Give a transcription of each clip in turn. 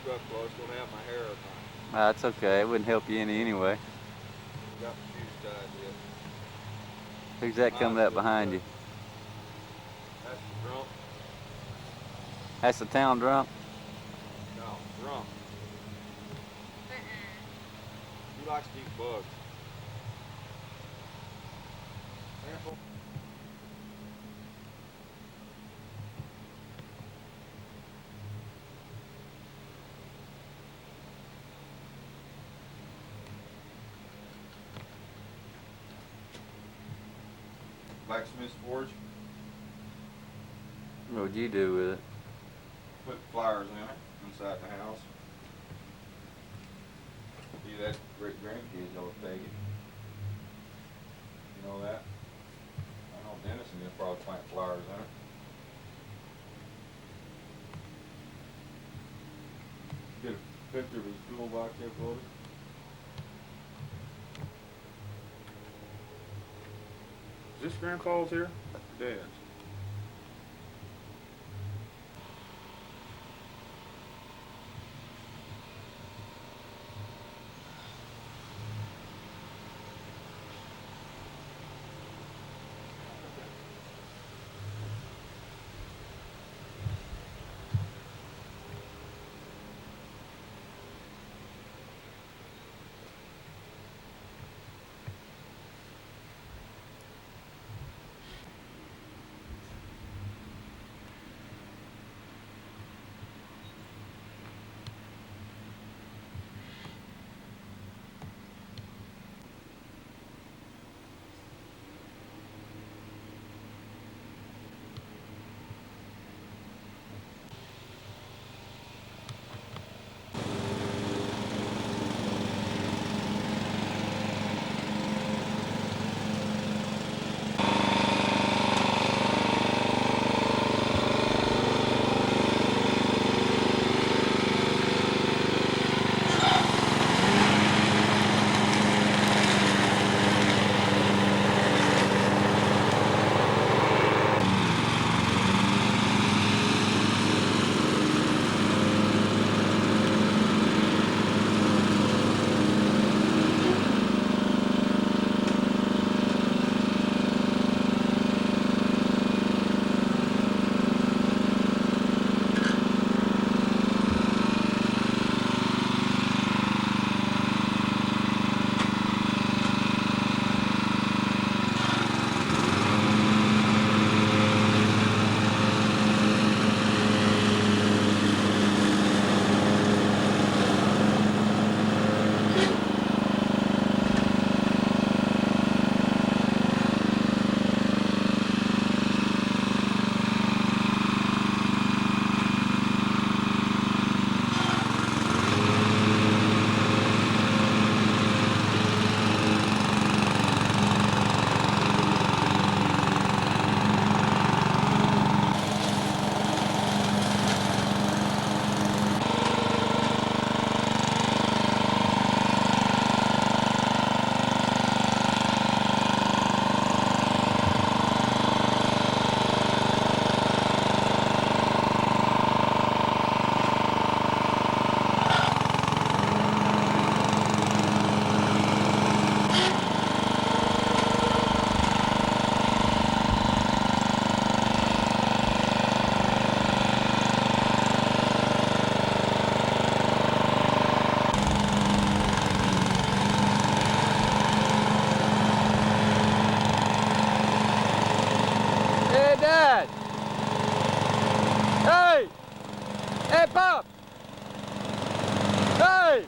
up close, don't have my hair up on. That's okay. It wouldn't help you any anyway. Got my shoes tied yet. Who's that coming Mine's up still behind good. you? That's the drunk. That's the town drunk? No, drunk. He likes to eat bugs. Sample. Blacksmith's Forge. What would you do with it? Put flowers in it inside the house. See that great grandkids all take it. You know that? I know Dennis and he'll probably plant flowers in it. Get a picture of his toolbox there, Cody. Is this Grandpa's here? Dad's. Hey, Dad! Hey! Hey, Pop! Hey!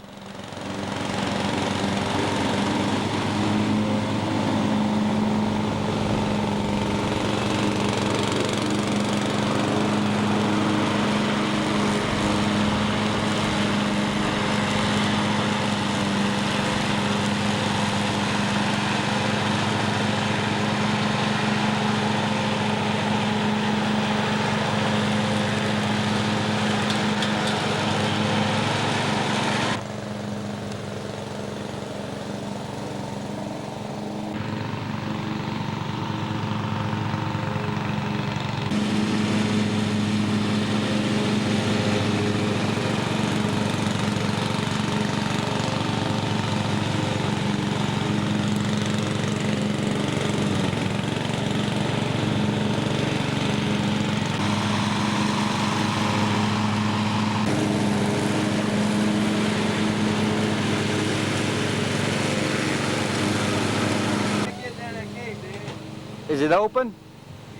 Is it open?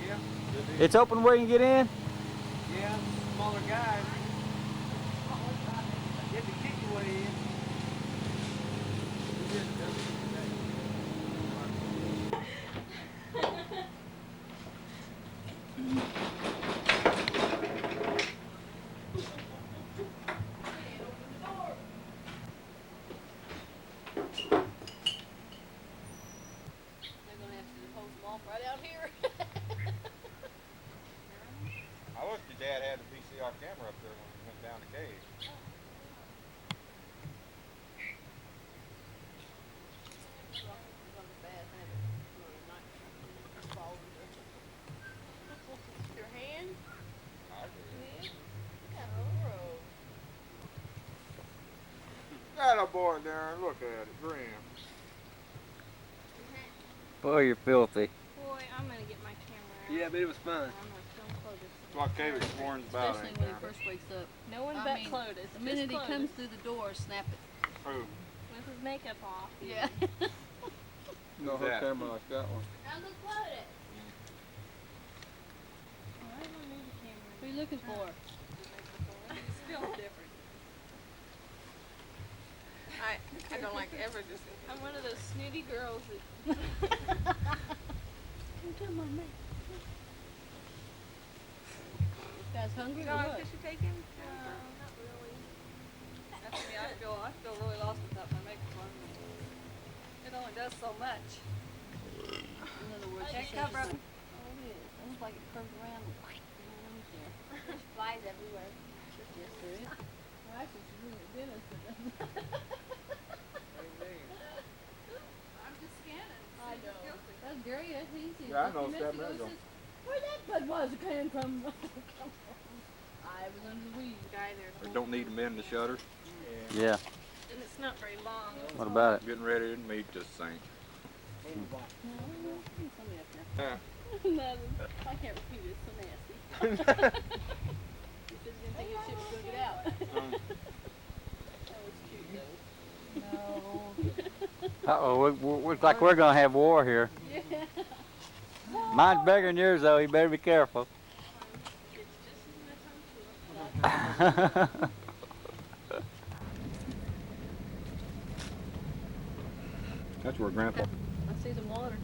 Yeah, It's open where you can get in? yeah, smaller guys. Get the kick your way in. They're gonna have to hose them off right out here. I wish your dad had the VCR camera up there when he went down the cave. Your hand? I did. Yeah. That a boy, Darren. Look at it, Graham. Boy, you're filthy. Boy, I'm gonna get my camera out. Yeah, but it was fun. I'm gonna film Clovis. That's what Cave Exploring's about, Especially ain't when he there? first wakes up. No one I but mean, Clovis. The minute he Just comes Clovis. through the door, snap it. Who? With his makeup off. Yeah. No, her that? camera like that one. Now look Clovis. I don't need a camera. What are you looking for? It's still different. I don't like ever just. I'm one of those snooty girls that. Don't tell my mate. You guys hungry or Dog, what? did you take him? Not really. That's me. I feel really lost without my makeup on. It only does so much. In other words, That she cover says up. oh, it is. It looks like it curves around. There's flies everywhere. Yes, there is. Well, actually, she's doing it dentist, but I'm just scanning. I know. That's Gary. That's easy. Yeah, I Just a know few Step minutes ago, Mezzo. he says, where that Budweiser came from? I was under the weeds. Guy there. We don't need to mend the shutters. Yeah. And it's not very long. What about it? Getting ready to meet this thing. No, somebody up there. Nothing. I can't repeat it. It's so nasty. You said you didn't think your shit was gonna get out. That was cute though. No. Uh-oh, looks like we're gonna have war here. Yeah. Mine's bigger than yours, though. You better be careful. It's just as much on tour. That's where Grandpa. I see some water.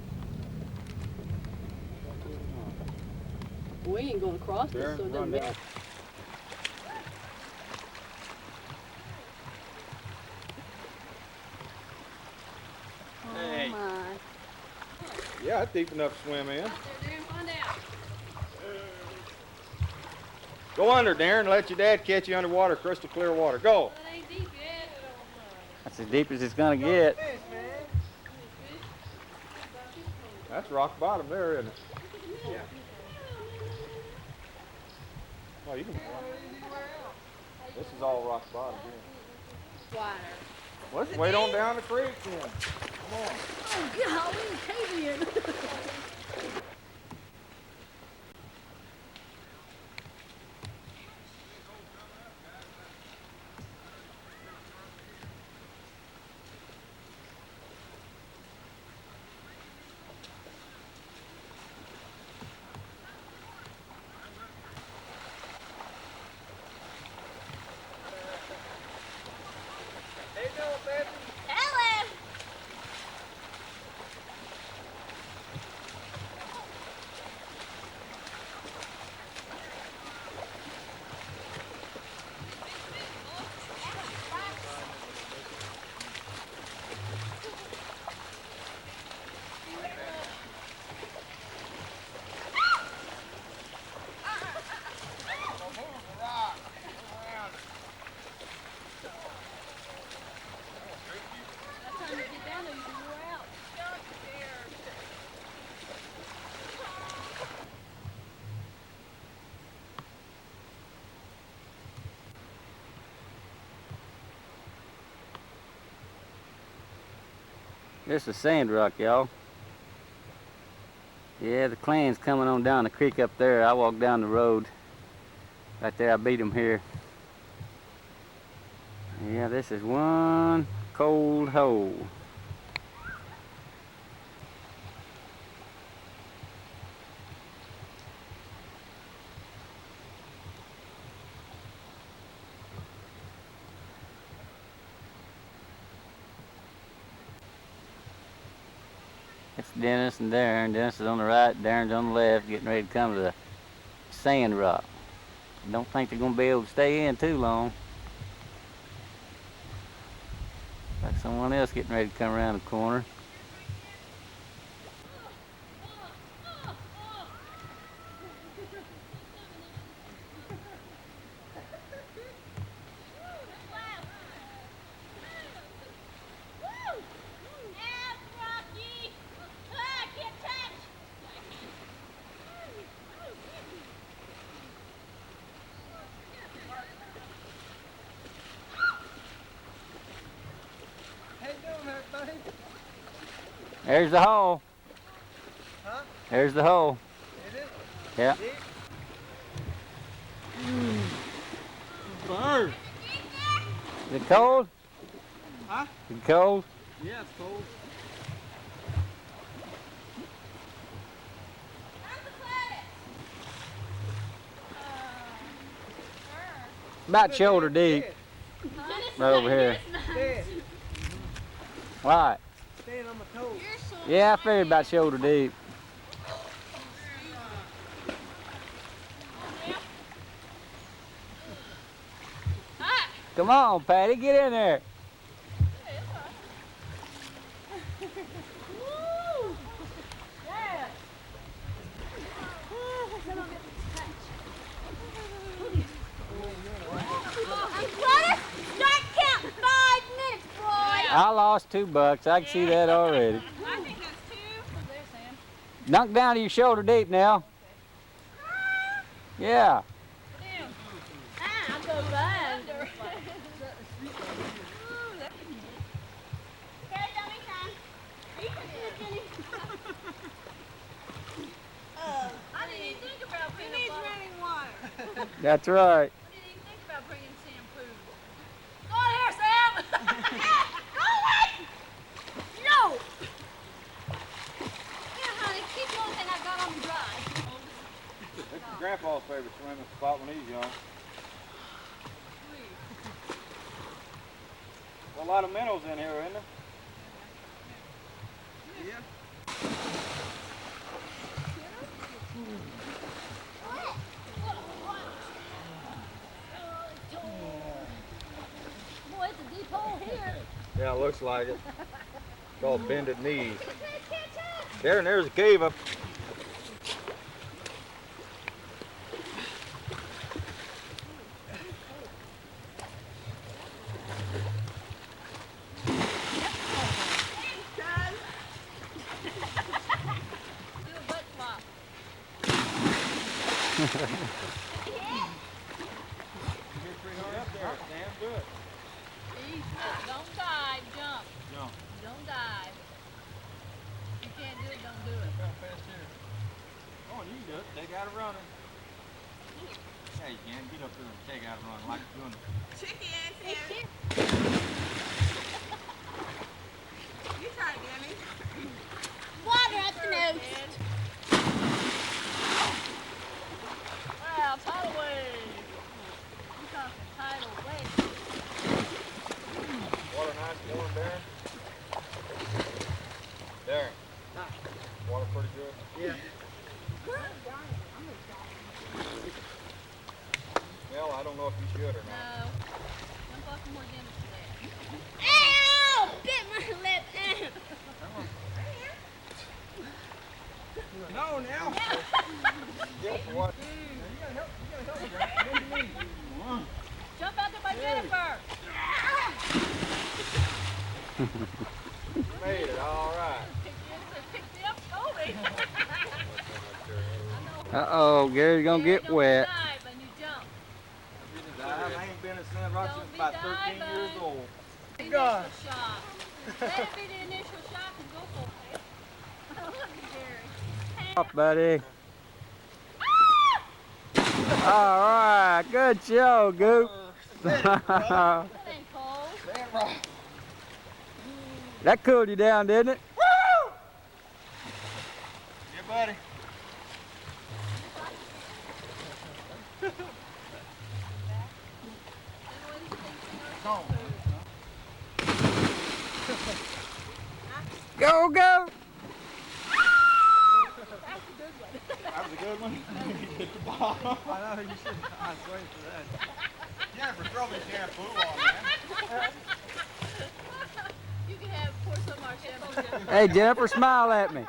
We ain't going across this, so it doesn't matter. Hey. Oh my. Yeah, it's deep enough to swim in. They're gonna find out. Go under, Darren. Let your dad catch you underwater, crystal clear water. Go. Well, it ain't deep yet. That's as deep as it's gonna get. That's rock bottom there, isn't it? Yeah. Oh, you can. This is all rock bottom here. Water. Let's wait on down the creek then. Come on. Oh, golly, Cavian. Ellen! This is Sand Rock, y'all. Yeah, the clan's coming on down the creek up there. I walked down the road. Right there, I beat them here. Yeah, this is one cold hole. That's Dennis and Darren. Dennis is on the right, Darren's on the left, getting ready to come to the sand rock. Don't think they're gonna be able to stay in too long. Like someone else getting ready to come around the corner. How you doing, everybody? There's the hole. Huh? There's the hole. Is it? Yeah. Bird. Is it cold? Huh? Is it cold? Yeah, it's cold. About shoulder deep. Right over here. Dead. Right. Staying on my toes. Yeah, I figured about shoulder deep. Come on, Patty, get in there. I lost $2. I can see that already. I think that's two. There, Sam. Dunk down to your shoulder deep now. Yeah. I'll go fine. I didn't even think about bringing He needs running water. That's right. I didn't even think about bringing shampoo. Go on here, Sam! No! Here, honey, keep the only thing I got on me dry. This is Grandpa's favorite swimming spot when he's young. Well, a lot of minnows in here, isn't there? Yeah. Boy, it's a deep hole here. Yeah, it looks like it. It's called Bended Knees. There's a cave up. Do a butt flop. You're pretty hard up there, Sam. Do it. Don't dive, jump. No. Don't dive. If you can't do it, don't do it. Come on, you can do it. Take out a runner. Yeah, you can. Get up there and take out a runner like you're doing. Tricky ass here. You try it, Danny. Water up the nose. Wow, tidal wave. You talking tidal wave. Water nice and warm, Darren? Darren. Water pretty good? Yeah. Well, I don't know if you should or not. No. One fucking more Dennis today. Ow! Bit my lip. No, now. Yes, what? Jump out there by Jennifer. Made it, all right. Pick me up, Toby. Uh-oh, Gary's gonna get wet. Dive and you jump. I ain't been in Sand Rock since about 13 years old. Initial God. shot. Let it be the initial shot and go for it. Look at Gary. Up, buddy. All right, good show, Goop. That ain't cold. That cooled you down, didn't it? Yeah, buddy. Go, go. Hit the bottom. I know, you should. I was waiting for that. Jennifer, throw me shampoo on, man. You can have pour some of our shampoo. Hey, Jennifer, smile at me.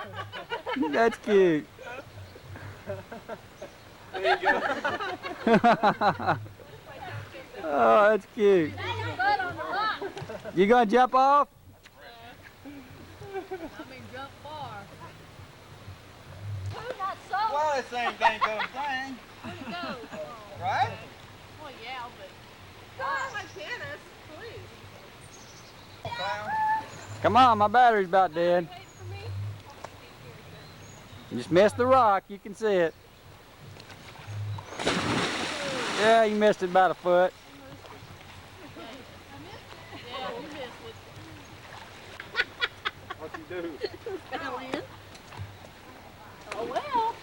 That's cute. There you go. Oh, that's cute. Butt on the rock. You gonna jump off? I mean, jump far. Who not so? Well, it's same thing, come thing. Where'd it go? Right? Well, yeah, but. Oh, my tennis, please. Clown. Come on, my battery's about dead. Wait for me. You just missed the rock. You can see it. Yeah, you missed it about a foot. Yeah, you missed it. What you do? Fell in. Oh well.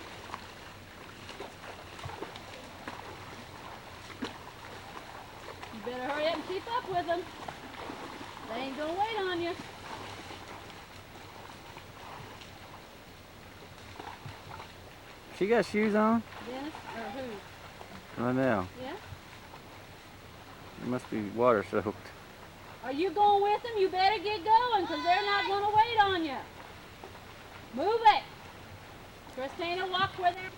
You better hurry up and keep up with them. They ain't gonna wait on you. She got shoes on? Dennis, or who? Right now. Yeah? It must be water soaked. Are you going with them? You better get going, because they're not gonna wait on you. Move it. Christina, walk where they're...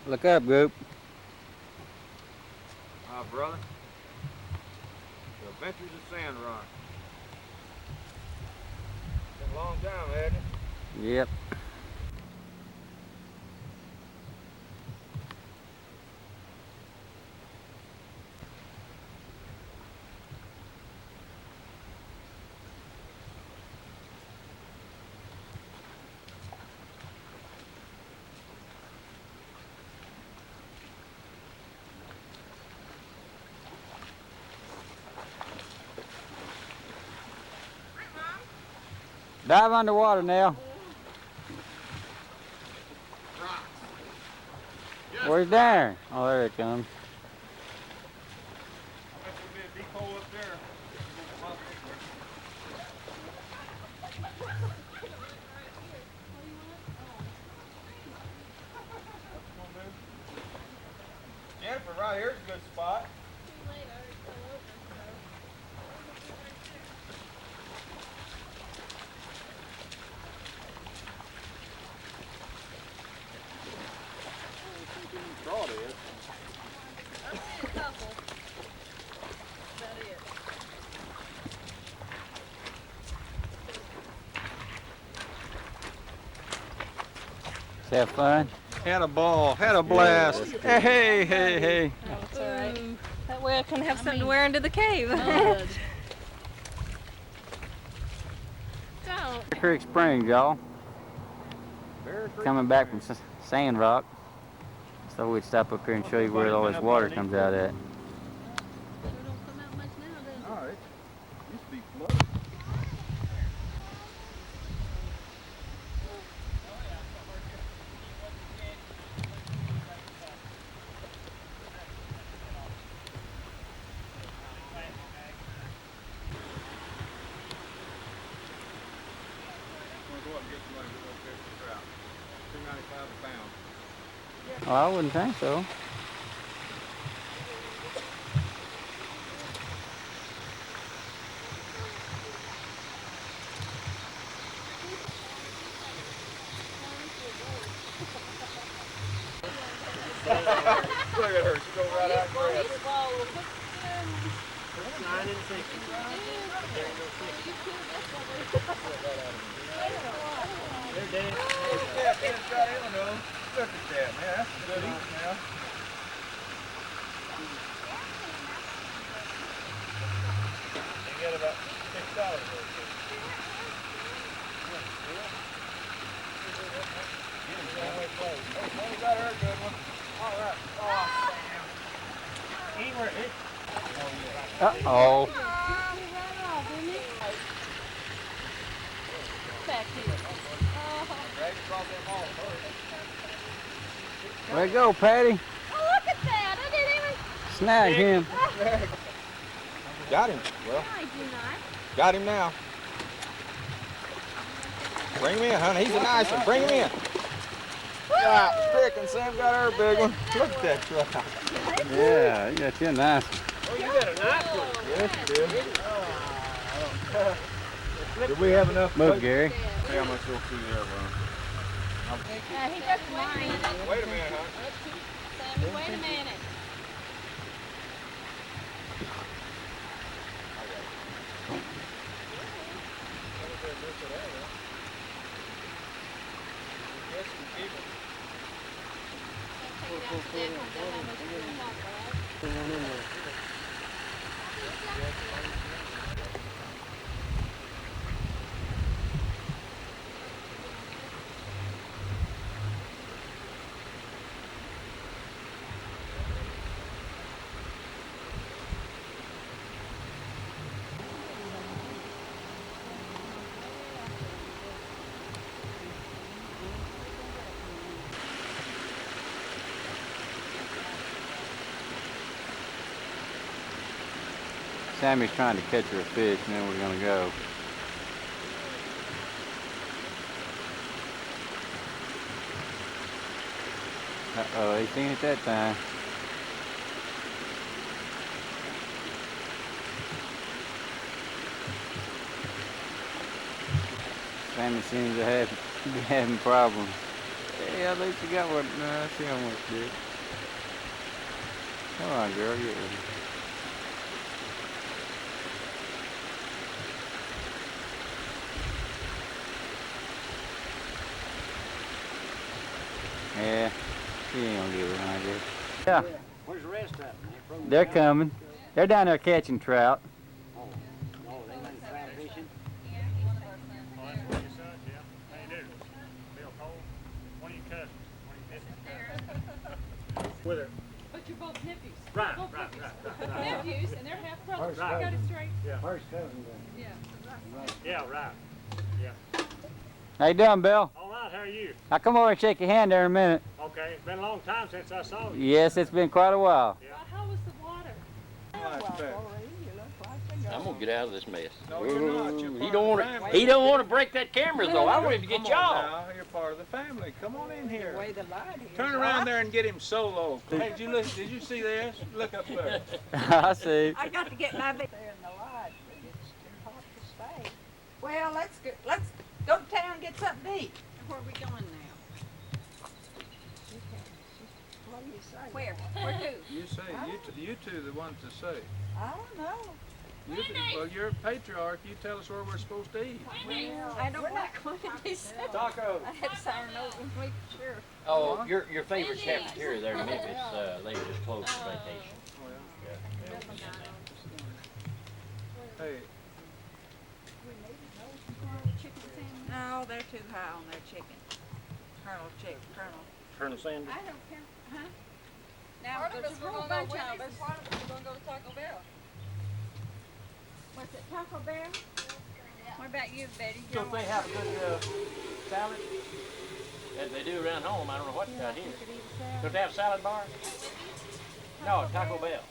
Look up, Goop. Brother. The Adventures of Sand Rock. Been a long time, hasn't it? Yep. Dive underwater now. Where's Darren? Oh, there it comes. There should be a deep hole up there. Jennifer, right here's a good spot. Too late, I already fell over. Draw it is. I see a couple. About it. Let's have fun. Had a ball, had a blast. Hey, hey, hey, hey. That's all right. That way I can have something to wear into the cave. Mud. Don't. Bear Creek Springs, y'all. Coming back from Sand Rock. So we'd stop up here and show you where all this water comes out at. Sure don't come out much now, does it? All right. Used to be flooded. Oh, I wouldn't think so. Look at her, she go right out and grab it. Yeah, Dennis got in on those. Look at that, man. That's a good eating now. They get about $6 worth of it. Oh, you got her a good one. All right. Oh, Sam. Anywhere it. Uh-oh. Back here. Drag it across that hall first. Way to go, Patty. Oh, look at that. I didn't even... Snag him. Got him. Well, I do not. got him now. Bring him in, honey. He's a nice one. Bring him in. God, frickin' Sam got her a big one. Look at that truck. Yeah, you got you a nice one. Oh, you got a nice one. Yes, you did. Do we have enough? Move, Gary. See how much you'll see there, bro. He just mine. Wait a minute, huh? Sammy, wait a minute. Sammy's trying to catch her a fish, and then we're gonna go. Uh-oh, he seen it that time. Sammy seems to be having problems. Hey, at least you got one. No, I see how much did. Come on, girl, get with it. Yeah, she ain't gonna get behind there. Yeah, Where's the rest of them? they're coming. They're down there catching trout. Oh, they went trout fishing? Yeah, he's one of our sons. Oh, that's what you said, yeah. How you do? Bill Cole? What are you cutting? What are you fishing? With her. But you're both nephews. Right, Both right, nephews. right, right. Nephews, and they're half brothers. Right. I got it straight. First cousin then. Yeah. Yeah, right. Yeah. How you doing, Bill? All right, how are you? I'll come over and shake your hand there in a minute. Okay, it's been a long time since I saw you. Yes, it's been quite a while. Yeah. Well, how was the water? I'm gonna get out of this mess. No, you're not. You're He part don't of want the to. family. He don't want to break that camera though. I want him to get Come on y'all. now, you're part of the family. Come on in here. The light is. Turn around there and get him solo. Hey, did you listen? Did you see this? Look up there. I see. I got to get my bed there in the light, but it's too hot to stay. Well, let's go to town and get something to eat. Where are we going now? What do you say? Where? Where to? You say, you two the ones to say. I don't know. Well, you're a patriarch. You tell us where we're supposed to eat. Well, I don't like going to these. Tacos. I had to sign an open week, sure. Oh, your favorite cafeteria there in Memphis. They just closed for vacation. Hey, No, they're too high on their chicken. Colonel. Colonel Sanders. I don't care, huh? Now, Part of there's us a we're whole gonna go bunch of Wendy's, us. and part of us we're gonna go to Taco Bell. What's it, Taco Bell? What about you, Betty? You Don't they have a good salad? As they do around home. I don't know what they got here. Don't they have salad bars? No, Taco Bell.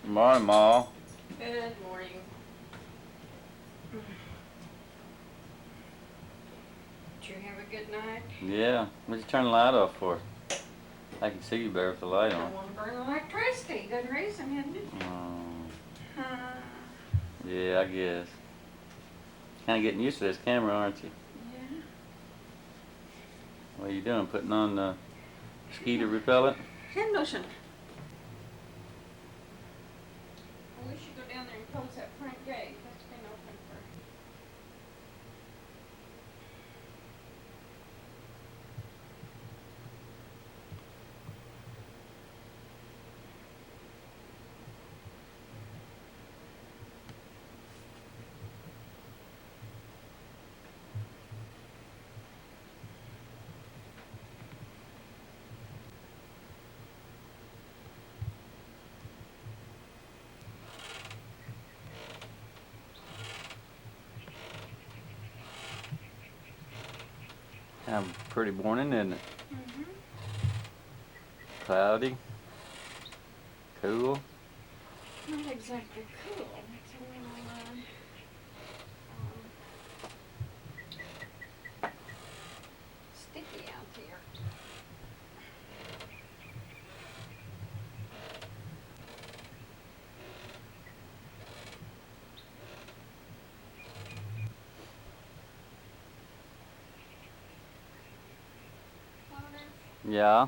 Morning, Ma. Good morning. Did you have a good night? Yeah, what'd you turn the light off for? I can see you better with the light Don't on. wanna burn electricity, good reason, isn't it? Yeah, I guess. Kind of getting used to this camera, aren't you? Yeah. What are you doing? Putting on mosquito repellent? Hand lotion. I wish you'd go down there and close that front gate. That's been open for. Kind of a pretty morning, isn't it? Mm-hmm. Cloudy. Cool. Not exactly cool. It's a little, sticky out here. Yeah.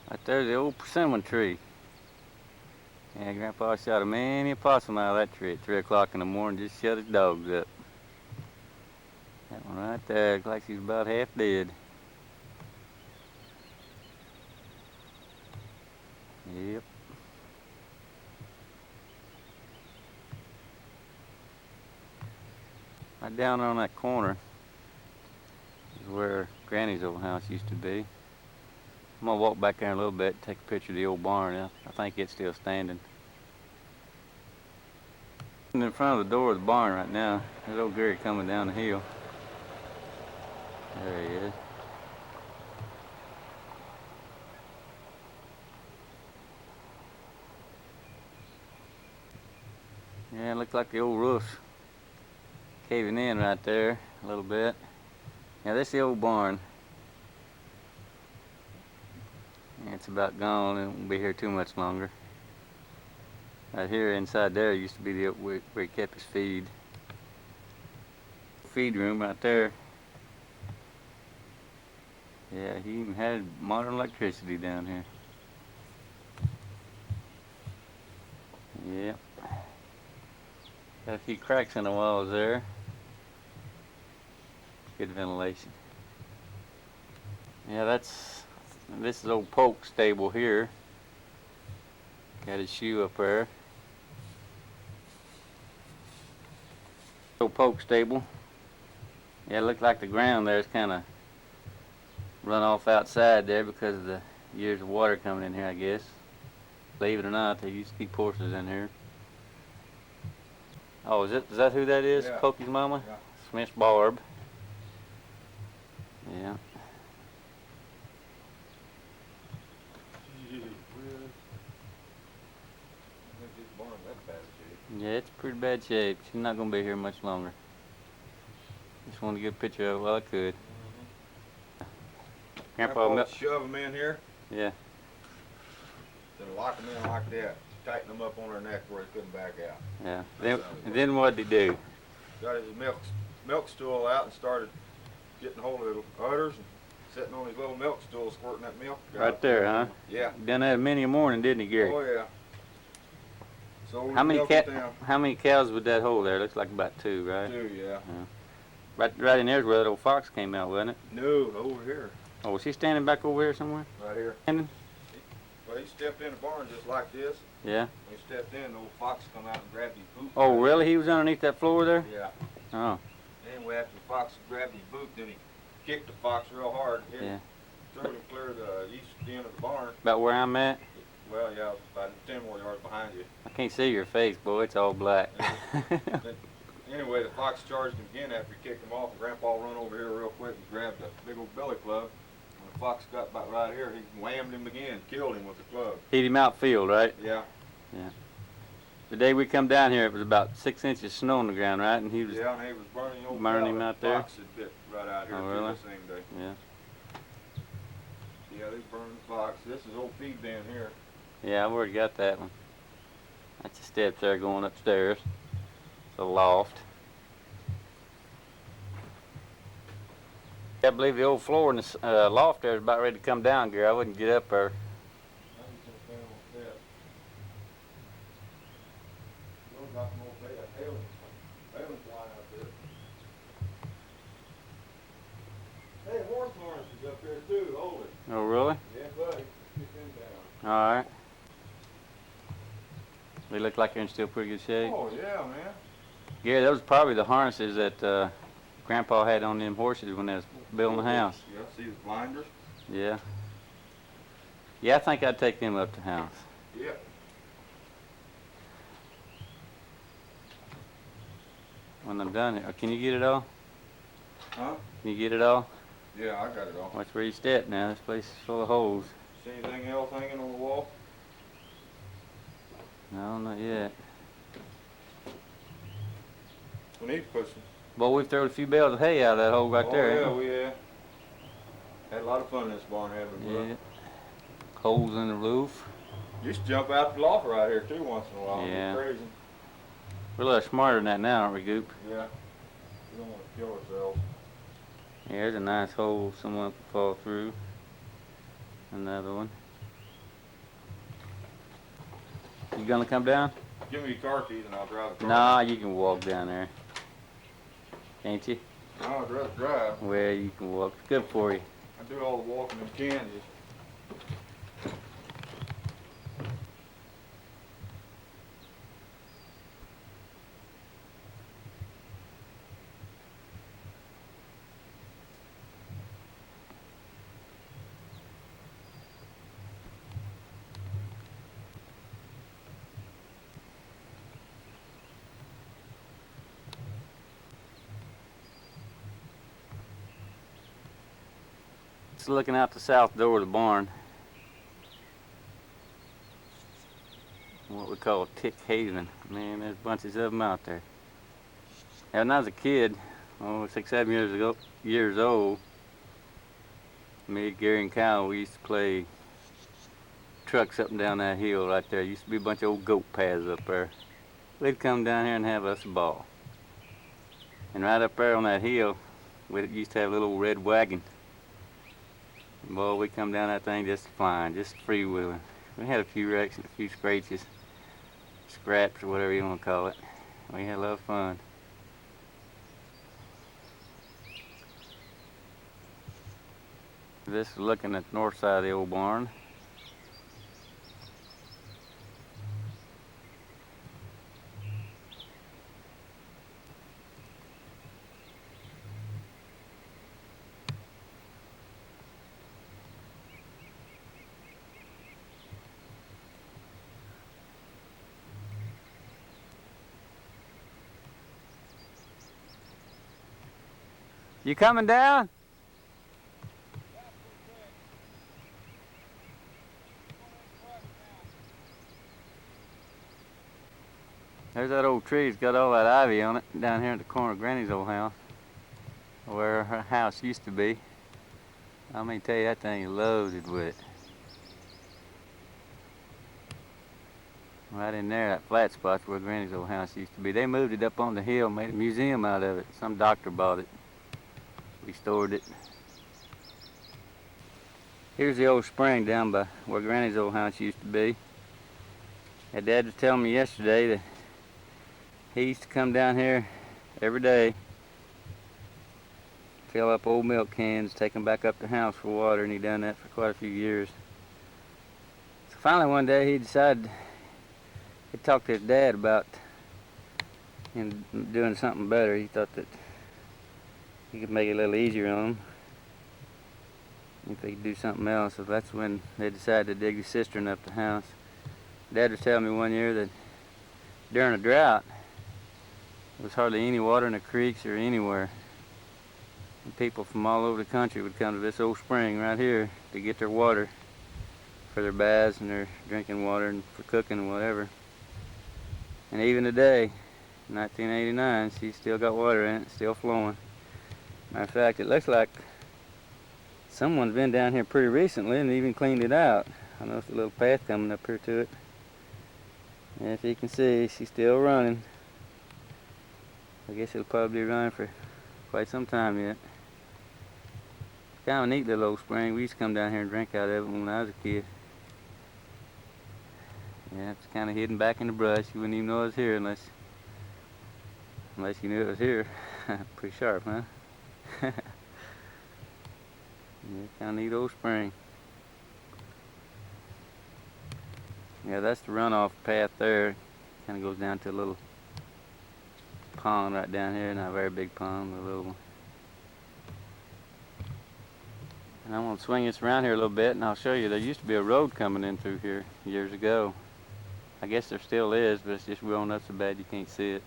Right there's the old persimmon tree. Yeah, Grandpa shot a many possum out of that tree at 3 o'clock in the morning, just shut his dogs up. That one right there, looks like she's about half dead. Yep. Right down on that corner is where Granny's old house used to be. I'm gonna walk back there in a little bit, take a picture of the old barn. I think it's still standing. In front of the door of the barn right now, there's old Gary coming down the hill. There he is. Yeah, it looks like the old roof's caving in right there a little bit. Yeah, this is the old barn. Yeah, it's about gone. It won't be here too much longer. Right here inside there used to be where he kept his feed. Feed room right there. Yeah, he even had modern electricity down here. Yep. Got a few cracks in the walls there. Good ventilation. Yeah, this is old Polk's stable here. Got his shoe up there. Old poke stable. Yeah, it looked like the ground there's kind of run off outside there because of the years of water coming in here, I guess. Believe it or not, they used to keep horses in here. Oh, is that who that is? Yeah. Pokey's mama? Yeah. Smith's Barb. Yeah. Yeah, it's pretty bad shape. She's not gonna be here much longer. Just wanted to get a picture of it while I could. Grandpa, shove them in here, yeah. then lock them in like that. Tighten them up on their neck where they couldn't back out. Yeah. Then what'd he do? Got his milk stool out and started getting hold of the udders and sitting on his little milk stool squirting that milk. Right there, huh? Yeah. Done that many a morning, didn't he, Gary? Oh yeah. So How many cows would that hold there? Looks like about 2, right? 2, yeah. Right in there's where that old fox came out, wasn't it? No, over here. Oh, was he standing back over here somewhere? Right here. Standing? Well, he stepped in the barn just like this. Yeah. When he stepped in, the old fox come out and grabbed his boot. Oh, really? He was underneath that floor there? Yeah. Oh. Anyway, after the fox grabbed his boot, then he kicked the fox real hard. Hit Yeah. him, threw him clear the east end of the barn. About where I'm at? Well, yeah, about 10 more yards behind you. I can't see your face, boy. It's all black. Anyway, the fox charged him again after he kicked him off. And Grandpa run over here real quick and grabbed a big old billy club. When the fox got about right here, he whammed him again, killed him with the club. Hit him outfield, right? Yeah. The day we come down here, it was about 6 inches of snow on the ground, right? And he was, Yeah, and he was burning the old burning cow him that out the there? fox had bit right out here Oh, too really? the same day. yeah. Yeah, they burned the fox. This is old feed bin here. Yeah, I've already got that one. That's the steps there going upstairs. It's a loft. I believe the old floor in the loft there is about ready to come down, Gary. I wouldn't get up there. Hey, horse harness is up there too, hold it. Oh, really? Yeah, buddy. Get them down. All right. They look like they're in still pretty good shape. Oh, yeah, man. Gary, those are probably the harnesses that Grandpa had on them horses when they was building the house. Yeah, see the blinders? Yeah. Yeah, I think I'd take them up to the house. Yeah. When I'm done here. Can you get it all? Huh? Can you get it all? Yeah, I got it all. Watch where you step now. This place is full of holes. See anything else hanging on the wall? No, not yet. We need to put some. Boy, we've thrown a few bales of hay out of that hole right Oh, there. yeah, we had a lot of fun in this barn, haven't we? Yeah. Holes in the roof. Used to jump out the loft right here too once in a while. Yeah. It's crazy. We're a little smarter than that now, aren't we, Goop? Yeah. We don't want to kill ourselves. Yeah, there's a nice hole someone could fall through. Another one. You gonna come down? Give me your car keys and I'll drive the car. Nah, you can walk down there. Can't you? No, I'd rather drive. Well, you can walk. It's good for you. I do all the walking in Kansas. It's looking out the south door of the barn. What we call Tick Haven. Man, there's bunches of them out there. Now, when I was a kid, 6, 7 years old, me, Gary, and Kyle, we used to play trucks up and down that hill right there. Used to be a bunch of old goat paths up there. We'd come down here and have us a ball. And right up there on that hill, we used to have a little red wagon. Boy, we come down that thing just flying, just freewheeling. We had a few wrecks and a few scratches, scraps or whatever you want to call it. We had a lot of fun. This is looking at the north side of the old barn. You coming down? There's that old tree that's got all that ivy on it down here at the corner of Granny's old house, where her house used to be. I mean, tell you, that thing is loaded with it. Right in there, that flat spot's where Granny's old house used to be. They moved it up on the hill, made a museum out of it. Some doctor bought it, restored it. Here's the old spring down by where Granny's old house used to be. And Dad was telling me yesterday that he used to come down here every day, fill up old milk cans, take them back up to the house for water, and he done that for quite a few years. So finally one day he decided he talked to his dad about doing something better. He thought that he could make it a little easier on him if he could do something else. So that's when they decided to dig the cistern up the house. Dad was telling me one year that during a drought, there was hardly any water in the creeks or anywhere. And people from all over the country would come to this old spring right here to get their water for their baths and their drinking water and for cooking and whatever. And even today, 1989, she's still got water in it, still flowing. Matter of fact, it looks like someone's been down here pretty recently and even cleaned it out. I noticed a little path coming up here to it. And if you can see, she's still running. I guess it'll probably be running for quite some time yet. Kind of a neat little old spring. We used to come down here and drink out of it when I was a kid. Yeah, it's kind of hidden back in the brush. You wouldn't even know it was here unless you knew it was here. Pretty sharp, huh? Yeah, kind of neat old spring. Yeah, that's the runoff path there. Kind of goes down to a little pond right down here. Not a very big pond, but a little one. And I'm going to swing this around here a little bit and I'll show you. There used to be a road coming in through here years ago. I guess there still is, but it's just grown up so bad you can't see it.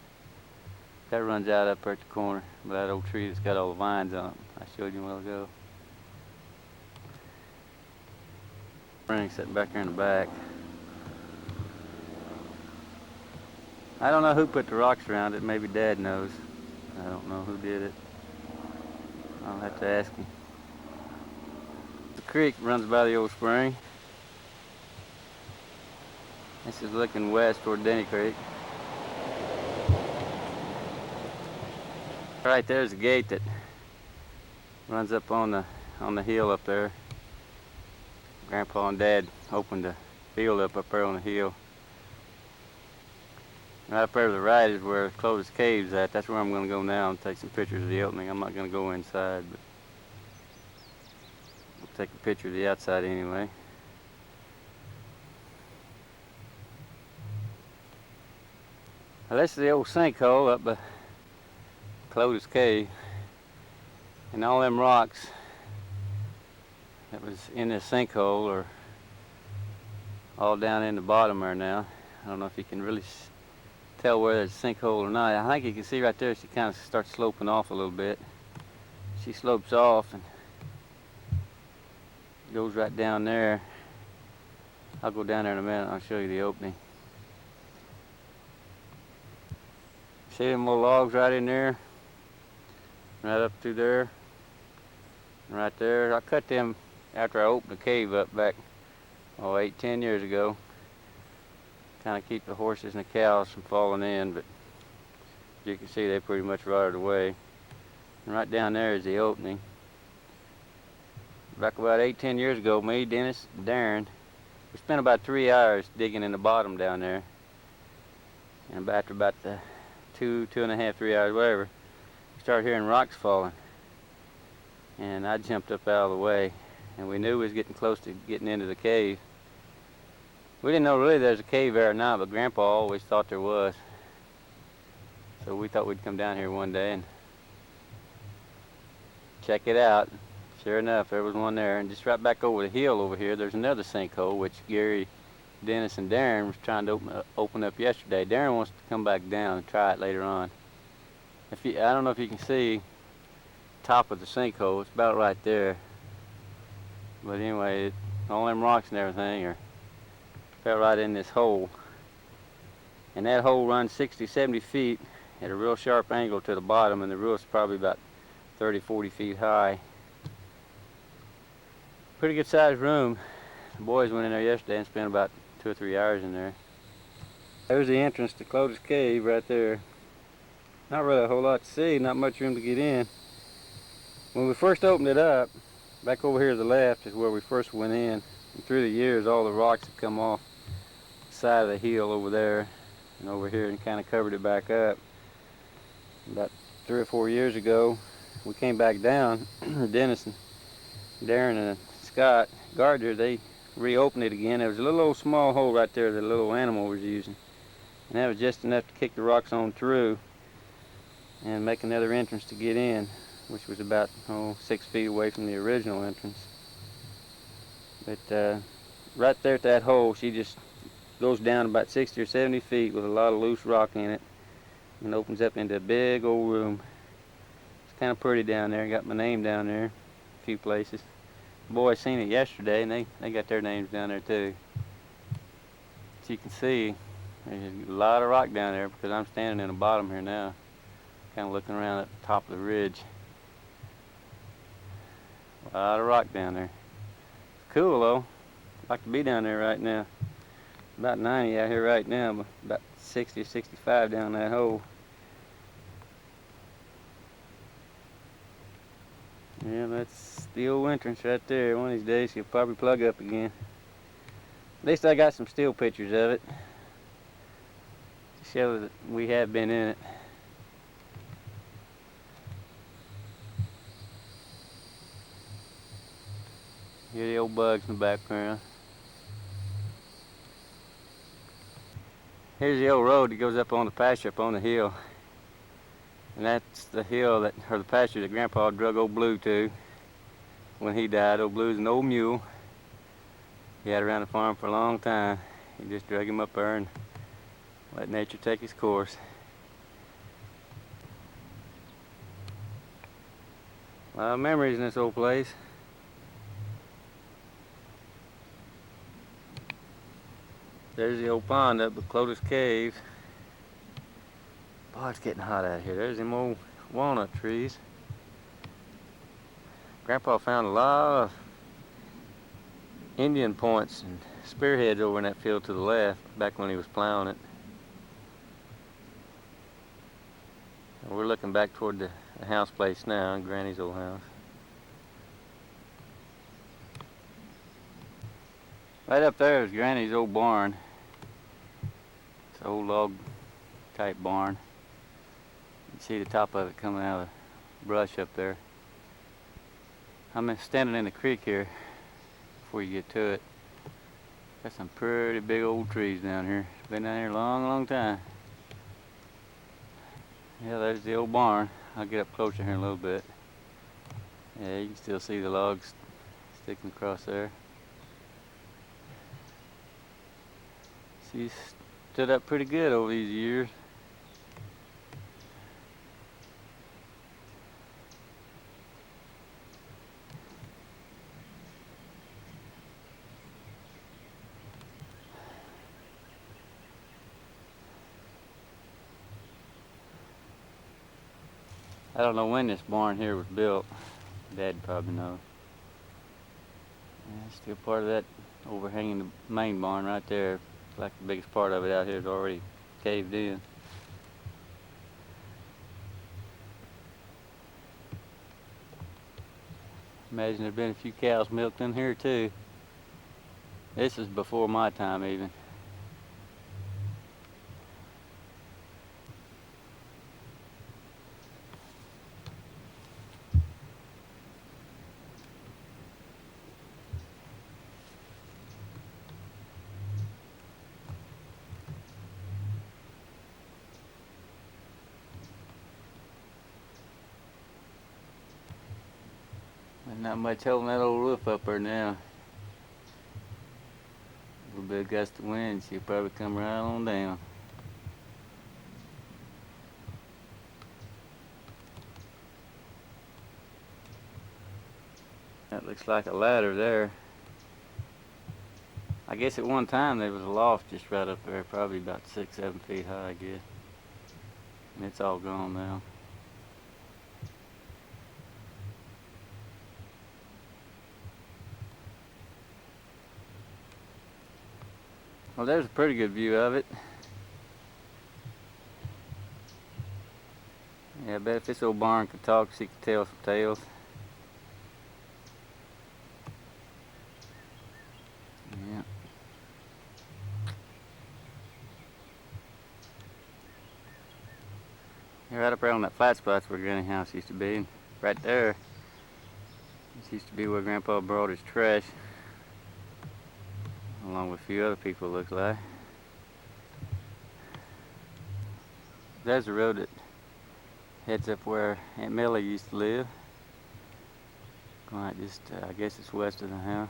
That runs out up there at the corner by that old tree that's got all the vines on it. I showed you a while ago. Spring sitting back here in the back. I don't know who put the rocks around it. Maybe Dad knows. I don't know who did it. I'll have to ask him. The creek runs by the old spring. This is looking west toward Denny Creek. Right there's a gate that runs up on the hill up there. Grandpa and Dad opened the field up there on the hill. Right up there to the right is where Clovis Cave's at. That's where I'm going to go now and take some pictures of the opening. I'm not going to go inside, but I'll take a picture of the outside anyway. Well, this is the old sinkhole up by Clovis Cave. And all them rocks that was in this sinkhole are all down in the bottom there now. I don't know if you can really tell where there's a sinkhole or not. I think you can see right there she kind of starts sloping off a little bit. She slopes off and goes right down there. I'll go down there in a minute and I'll show you the opening. See them little logs right in there? Right up through there. Right there. I cut them after I opened the cave up back 8-10 years ago. Kind of keep the horses and the cows from falling in, but as you can see they pretty much rotted away. And right down there is the opening. Back about 8-10 years ago, me, Dennis, and Darren, we spent about 3 hours digging in the bottom down there. And after about the 2.5, 3 hours, whatever, we started hearing rocks falling. And I jumped up out of the way, and we knew we was getting close to getting into the cave. We didn't know really there's a cave there or not, but Grandpa always thought there was. So we thought we'd come down here one day and check it out. Sure enough, there was one there. And just right back over the hill over here, there's another sinkhole, which Gary, Dennis, and Darren was trying to open up yesterday. Darren wants to come back down and try it later on. I don't know if you can see, top of the sinkhole. It's about right there. But anyway, all them rocks and everything are fell right in this hole. And that hole runs 60, 70 feet at a real sharp angle to the bottom, and the roof's probably about 30, 40 feet high. Pretty good sized room. The boys went in there yesterday and spent about 2 or 3 hours in there. There's the entrance to Clotis Cave right there. Not really a whole lot to see, not much room to get in. When we first opened it up, back over here to the left is where we first went in. And through the years, all the rocks have come off the side of the hill over there and over here and kind of covered it back up. About 3 or 4 years ago, we came back down. Dennis and Darren and Scott Gardner, they reopened it again. There was a little old small hole right there that a little animal was using. And that was just enough to kick the rocks on through and make another entrance to get in, which was about 6 feet away from the original entrance. But right there at that hole, she just goes down about 60 or 70 feet with a lot of loose rock in it and opens up into a big old room. It's kind of pretty down there. Got my name down there a few places. The boys seen it yesterday and they got their names down there too. As you can see, there's a lot of rock down there because I'm standing in the bottom here now, kind of looking around at the top of the ridge. A lot of rock down there. It's cool though. I'd like to be down there right now. About 90 out here right now, but about 60 or 65 down that hole. Yeah, that's the old entrance right there. One of these days she'll probably plug up again. At least I got some still pictures of it to show that we have been in it. Hear the old bugs in the background. Here's the old road that goes up on the pasture up on the hill. And that's the hill that, or the pasture that Grandpa drug old Blue to when he died. Old Blue's an old mule. He had around the farm for a long time. He just drug him up there and let nature take its course. A lot of memories in this old place. There's the old pond up at Clotis Cave. Boy, it's getting hot out here. There's them old walnut trees. Grandpa found a lot of Indian points and spearheads over in that field to the left back when he was plowing it. And we're looking back toward the house place now, Granny's old house. Right up there is Granny's old barn. It's an old log type barn. You can see the top of it coming out of the brush up there. I'm standing in the creek here before you get to it. Got some pretty big old trees down here. Been down here a long, long time. Yeah, there's the old barn. I'll get up closer here in a little bit. Yeah, you can still see the logs sticking across there. She's stood up pretty good over these years. I don't know when this barn here was built. Dad probably knows. Yeah, it's still part of that overhanging the main barn right there. Like the biggest part of it out here is already caved in. Imagine there'd been a few cows milked in here too. This is before my time even. There's not much holding that old roof up there now. A little bit of gust of wind, she'll probably come right on down. That looks like a ladder there. I guess at one time there was a loft just right up there, probably about 6-7 feet high, I guess. And it's all gone now. Well, there's a pretty good view of it. Yeah, I bet if this old barn could talk, she could tell some tales. Yeah. Yeah, right up there on that flat spot's where Granny's house used to be. Right there, this used to be where Grandpa brought his trash, along with a few other people, it looks like. There's a road that heads up where Aunt Millie used to live. Going out just, I guess it's west of the house.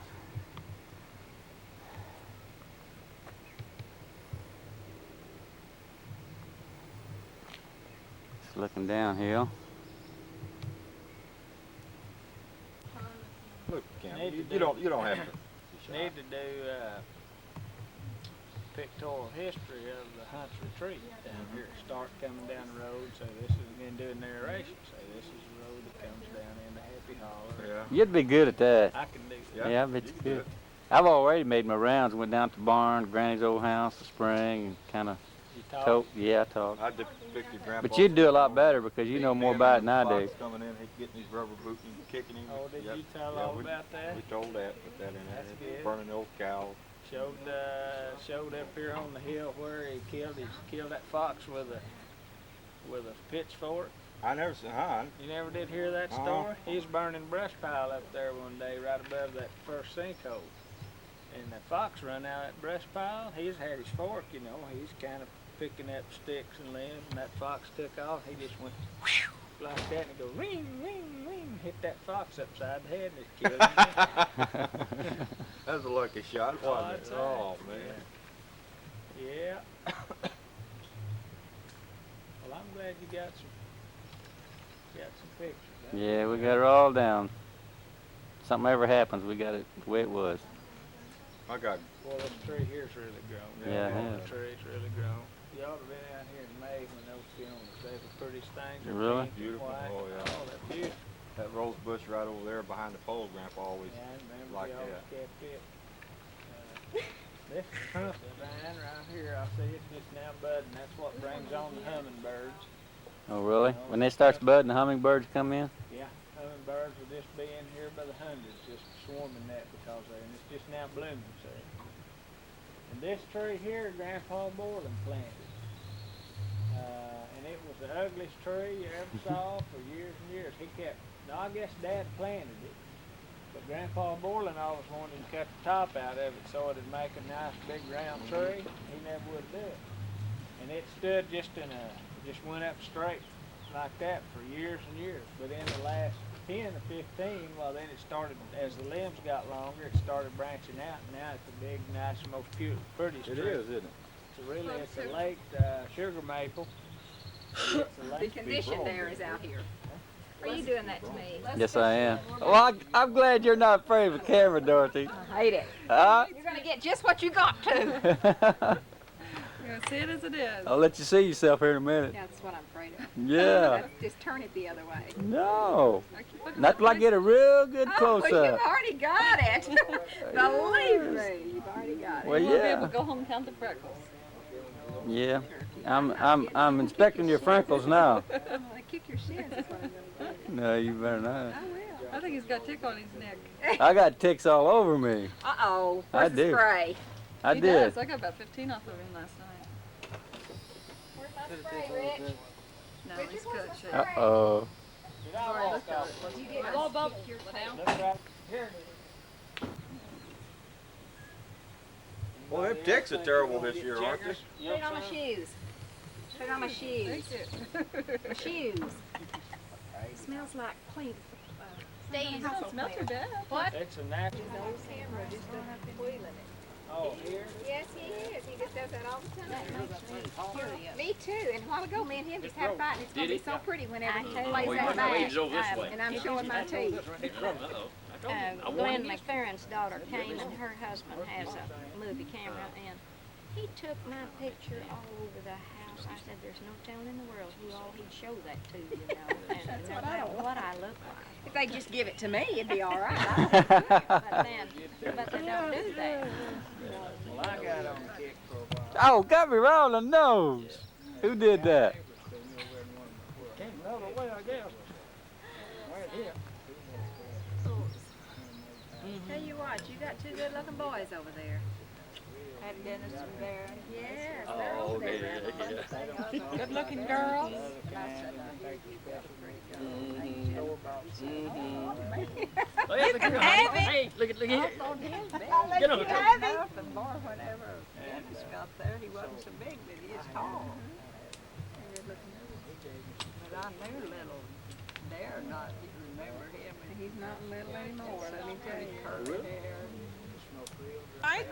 Just looking downhill. Look, Cam, you don't have to. Need to do pictorial history of the Hunts Retreat down here. Start coming down the road. So this is again doing narration. Say this is the road that comes down into Happy Hollow. Yeah. You'd be good at that. I can do that. Yeah, I bet you can could. do it. I've already made my rounds. Went down to the barn, Granny's old house, the spring, and kind of You talk. told. Yeah, I talked. I depicted Grandpa. But you'd do a lot better because you know more about it than I do. Fox coming in, he's getting his rubber boot and kicking him. Oh, did Yep. you tell Yeah, all we- about that? We told that, put that in there. That's good. Burning the old cow. Showed up here on the hill where he killed that fox with a pitchfork. I never seen, You never did hear that Uh-uh. story? He's burning brush pile up there one day right above that first sinkhole. And the fox run out of that brush pile. He's had his fork, you know. He's kind of picking up sticks and limbs, and that fox took off. He just went whew, like that, and it goes ring, ring, ring, hit that fox upside the head, and it killed him. That was a lucky shot, Oh, wasn't that's it? right. Oh, man. Yeah. Well, I'm glad you got some pictures. Huh? Yeah, we got her all down. Something ever happens, we got it the way it was. I got Boy, this tree here's really grown. Yeah, it The has. tree's really grown. You ought to have been out here in May when those films. They're the prettiest things. They're Really? pink and Beautiful. white. Oh, yeah. Oh, they're beautiful. that rose bush right over there behind the pole. Grandpa always. Yeah, I remember like you always that. kept it. This pumpkin vine right here, I see it just now budding. That's what brings on the hummingbirds. Oh, really? When they starts budding, the hummingbirds come in? Yeah, hummingbirds will just be in here by the hundreds, just swarming that because and it's just now blooming, see. And this tree here, Grandpa Borland planted. And it was the ugliest tree you ever saw for years and years. He kept, now I guess Dad planted it, but Grandpa Borland always wanted to cut the top out of it so it'd make a nice big round tree. He never would do it. And it stood just went up straight like that for years and years. But in the last 10 or 15, well then it started, as the limbs got longer, it started branching out, and now it's a big, nice, most prettiest It tree. is, isn't it? It's a late sugar maple. It's a The late condition there is out here. Are you doing that to me? Yes, I am. Well, I'm glad you're not afraid of a camera, Dorothy. I hate it. Huh? You're gonna get just what you got to. You're gonna see it as it is. I'll let you see yourself here in a minute. That's what I'm afraid of. Yeah. Just turn it the other way. No. I keep looking Not at till I get a real good Oh, close you've up. already got it. Believe me, you've already got it. Well, You won't be able yeah. to go home and count the freckles. Yeah. I'm inspecting your freckles now. I'm gonna kick your shins. Is what I'm gonna do. No, you better not. I will. I think he's got a tick on his neck. I got ticks all over me. Uh-oh. I Where's the do. spray? I He did. does. I got about 15 off of him last night. Where's my spray, Rich? No, Richard, he's where's cut my shape. spray? Uh-oh. Did I walk off? You did. Hello, Bob. Now. Look right here. Well, them ticks are terrible this year, aren't they? Put it on my shoes. Put it on my shoes. My shoes. Smells like clean. It doesn't smell too bad. What? It's a natural. His old camera just don't have been wheeling it. Oh, here? Yes, he is. He just does that all the time. Me too. And a while ago, me and him just had a fight, and it's gonna be so pretty whenever he plays that back. And I'm showing my teeth. Glenn McFerrin's daughter came and her husband has a movie camera and he took my picture all over the house. I said, there's no town in the world who all he'd show that to, you know, and no matter what I look like. If they just give it to me, it'd be all right. But they don't do that. Well, I got on the kick for a while. Oh, got me right on the nose. Who did that? Came another way, I guess. Where it hit. Tell you what, you got two good looking boys over there. Had Dennis and Darren. Yes, they're Oh, over there. yeah. Good looking girls. Oh, yeah, look here, honey. Hey, look at here. Get over here. Nothing more whenever Dennis got there, he wasn't so big, but he is tall. But I knew little Darren, not, you remember him. He's not little anymore, let me tell you. Curly hair. I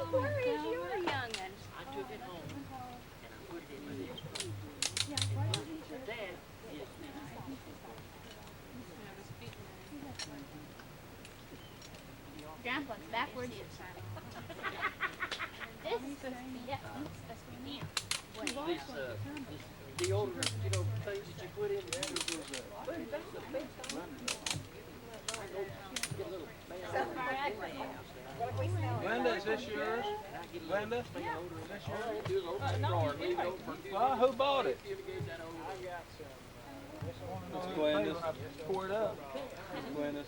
Where is your young'un? I took it home and I put it in this. Dad is Grandpa's backwards. This is supposed to be, yeah, this is supposed to be him. this deodorant, you know, things that you put in there. Glenda, is this yours? Glenda? Is this yours? Who bought it? Glenda's. Pour it up. Glenda's.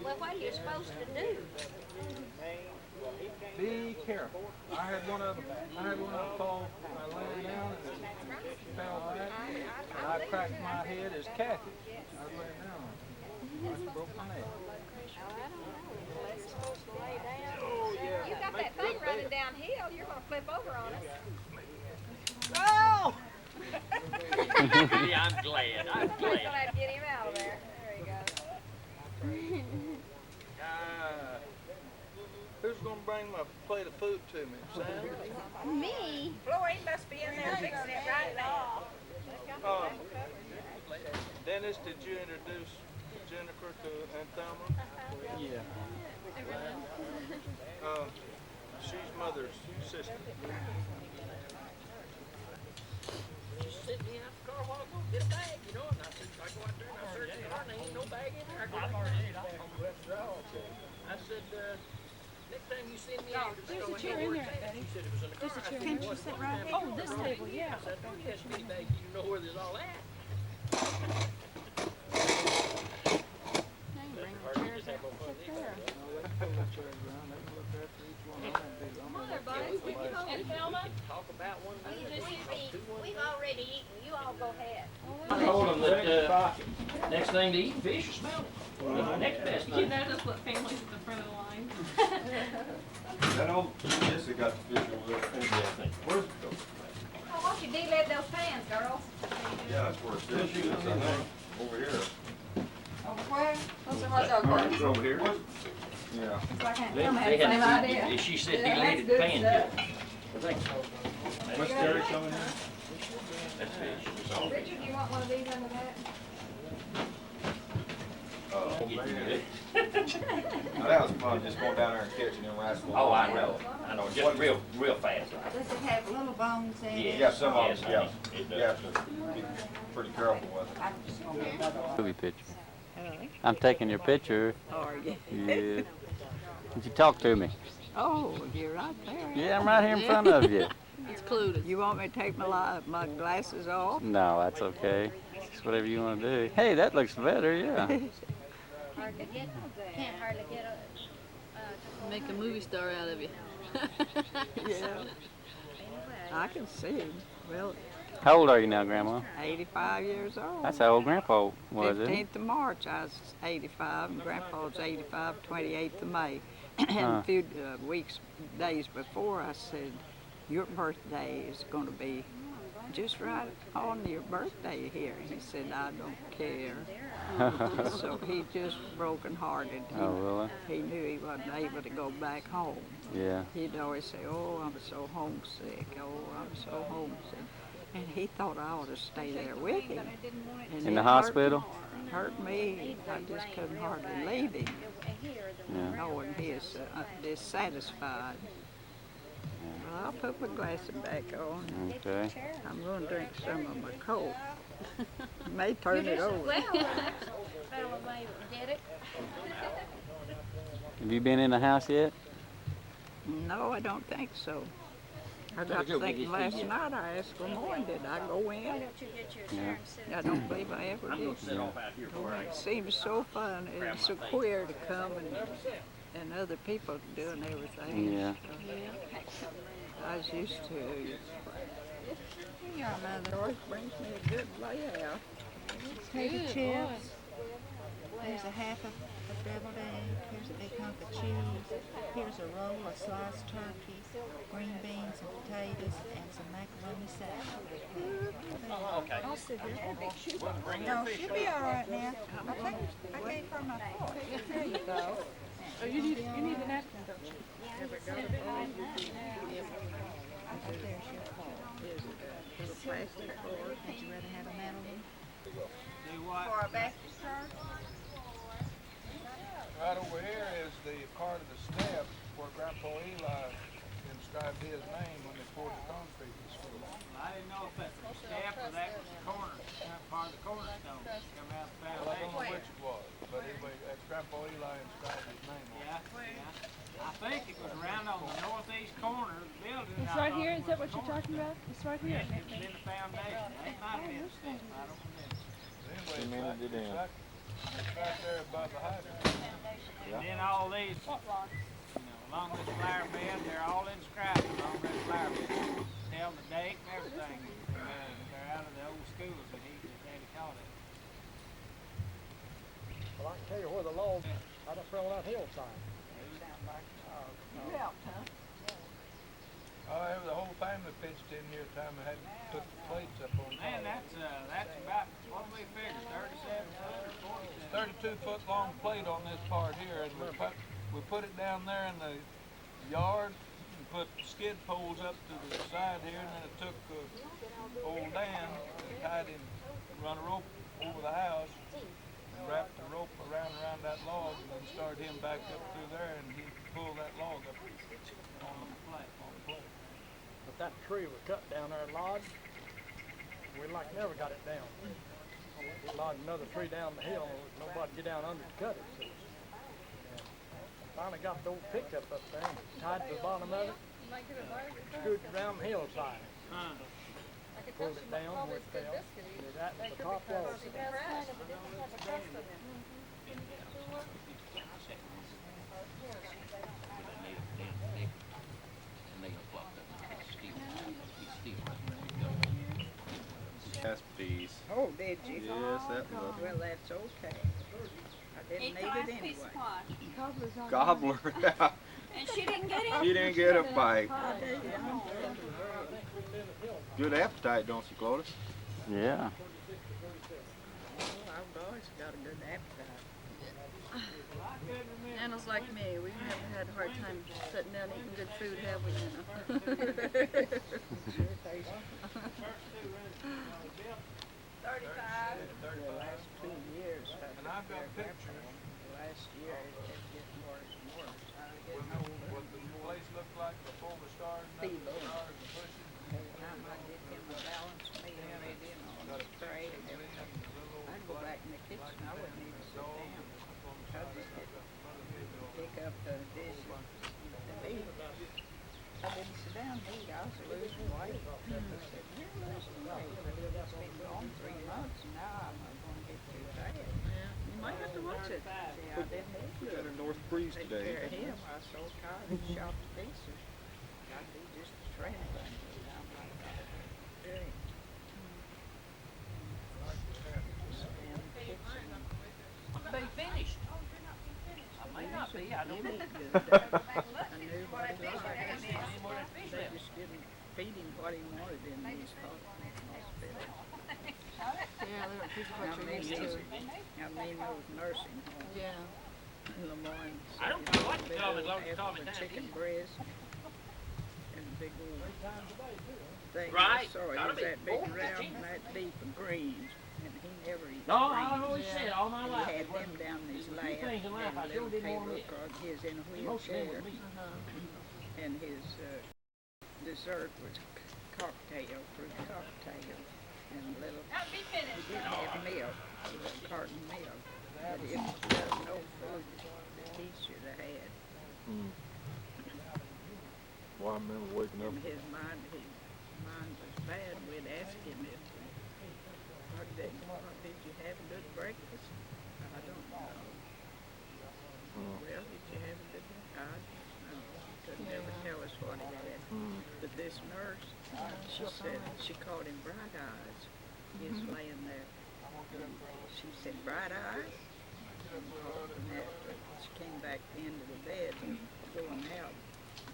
Well, what are you supposed to do? Be careful. I had one of them fall, I laid down and it fell back. And I cracked my head as Kathy. I was laying down. I broke my neck. You got that thing running downhill, you're gonna flip over on us. Oh! Yeah, I'm glad. I'm Somebody's gonna have to get him out of there. There he goes. Who's gonna bring my plate of food to me, Sam? Me? Floyd must be in there fixing it right now. Dennis, did you introduce Jennifer to Aunt Thelma? Yeah. She's mother's sister. She's sitting me out the car a while ago, get a bag, you know, and I said, I go out there and I searched the car and there ain't no bag in there. I said, next time you send me out, just go ahead and she said it was in the car. Can't you sit right here? Oh, this table, yeah. I said, don't you have any bag, you know where there's all that. And Thelma? Talk about one of these. We've already eaten. You all go ahead. I told them that, next thing to eat, fish or smell it. Next best You thing. notice what family's at the front of the line? That old Jesse got the fish over there. Where's it go? Oh, why don't you de-lid those pans, girls? Yeah, that's where it's at. I think. Over here. Over where? What's It's over here. Yeah. They had, she said delated pan. I think so. What's Terry coming in? That's fish. Richard, you want one of these under that? Now that was fun, just going down there and catching them rascals. Oh, I know, just real fast. Does it have little bones in it? Yeah, some of them, yeah. It You does. have to be pretty careful with it. I'm just gonna get another one. Movie picture. I'm taking your picture. Are you? Yeah. Would you talk to me? Oh, you're right there. Yeah, I'm right here in front of you. It's clueless. You want me to take my glasses off? No, that's okay. Just whatever you want to do. Hey, that looks better, yeah. hardly get, can't hardly get a, Make a movie star out of you. Yeah, I can see him. Well, How old are you now, Grandma? 85 years old. That's how old Grandpa was, isn't it? 15th of March, I was 85, and Grandpa's 85, 28th of May. And Huh. a few days before, I said, your birthday is going to be just right on your birthday here. He said, I don't care. So he just broken-hearted. Oh, really? He knew he wasn't able to go back home. Yeah. He'd always say, oh, I'm so homesick. Oh, I'm so homesick. And he thought I ought to stay there with him. And In the it hospital? hurt me. I just couldn't hardly leave him, Yeah. knowing he is dissatisfied. Well, I'll put my glasses back on. Okay. I'm going to drink some of my Coke. May turn it over. well, fella may get it. Have you been in the house yet? No, I don't think so. I got to thinking last night, I asked Lamorne, did I go Why in? don't you get your Yeah. chair and sit? I don't believe I ever did. It seems so fun and so queer to come and other people doing everything. Yeah. I was used to. Your mother always brings me a good layout. Potato chips. There's a half of a deviled egg. Here's a big hunk of cheese. Here's a roll of sliced turkey, green beans and potatoes, and some macaroni salad. Okay. I'll sit here. No, she'll be all right now. I gave her my fork. There you go. Oh, you need a napkin, don't you? There's your fork. Little plastic fork. Would you rather have a metal one? For a basket card? Right over here is the part of the steps where Grandpa Eli inscribed his name when they poured the concrete in the school. I didn't know if that's the step or that was the corner, part of the cornerstone coming out the Well, I don't know foundation. which it was, but anyway, Grandpa Eli inscribed his name on it. Yeah. I think it was around on the northeast corner of the building. It's right here, is that what you're talking about? It's right here. It was in the foundation. That might have been the step, I don't remember. Anyway, it's right there above the hydrant. And then all these, along this flower bed, they're all inscribed along this flower bed. Tell the date and everything. They're out of the old schools that his daddy taught it. Well, I can tell you where the log, I just fell on that hillside. You helped, huh? The whole family pitched in here the time I had put the plates up on top. Man, that's about, what do we figure, 37 foot or 40? 32-foot long plate on this part here, and we put it down there in the yard and put skid poles up to the side here, and then it took old Dan and tied him, run a rope over the house, and wrapped the rope around that log, and then started him back up through there, and he pulled that log up on the plate. But that tree was cut down there, lodged. We never got it down. We logged another tree down the hill, and nobody get down under to cut it. So, finally got the old pickup up there and tied to the bottom of it, screwed it around the hillside. Pulled it down where it fell. That was the top log. Caspies. Oh, did you? Yes, that was. Well, that's okay. I didn't need it anyway. Gobbler. And she didn't get it? She didn't get a bite. I did. Good appetite, don't you, Clovis? Yeah. I've always got a good appetite. Anna's like me. We've never had a hard time sitting down eating good food, have we, Anna? Sure tastes. 35. The last 2 years, And I've got pictures. the last year, it's just getting worse and worse. What the place looked like before we started, the stars and bushes. Every time I get him a balanced meal ready and on his tray and everything, I'd go back in the kitchen, I wouldn't even sit down. I'd just pick up the dishes and eat. I didn't sit down and eat, I was losing weight. I said, you're losing weight. It's been gone 3 months and now I'm not going to get too fat. Yeah. You might have to watch it. See how them is. We got a north breeze Take today. care of him. I was so tired and shot to pieces. I'd be just a train bunny. I'm like, dang. Stand fixing. They finished. I may not be, I don't know. He looked good, though. I knew what he liked. They just didn't feed him what he wanted in these hospitals. Yeah, they don't teach I what you're mean, used to. those nursing homes. Yeah. In Lemoyne. I don't know what to call it, as long as you call me Half of a Daddy. chicken breast and a big old thing. Right, I saw it gotta was be that big 4 round chicken. and that deep of greens. And he never eats No, greens. I've always said all my He life. had it them wasn't- down in his Few lap. things in life I and a sure little didn't want to table miss. because he's in a Most of them wheelchair. was me. And his dessert was cocktail, fruit cocktail. And a little, he didn't have milk, a little carton milk. But it was no fruit that he should have had. Well, I remember waking up. In his mind was bad. We'd ask him if, did you have a good breakfast? I don't know. Well, did you have a good breakfast? I don't know. Could never tell us what he had. But this nurse, she said, she called him Bright Eyes. He was laying there. She said, Bright Eyes? And after she came back into the bed and going out,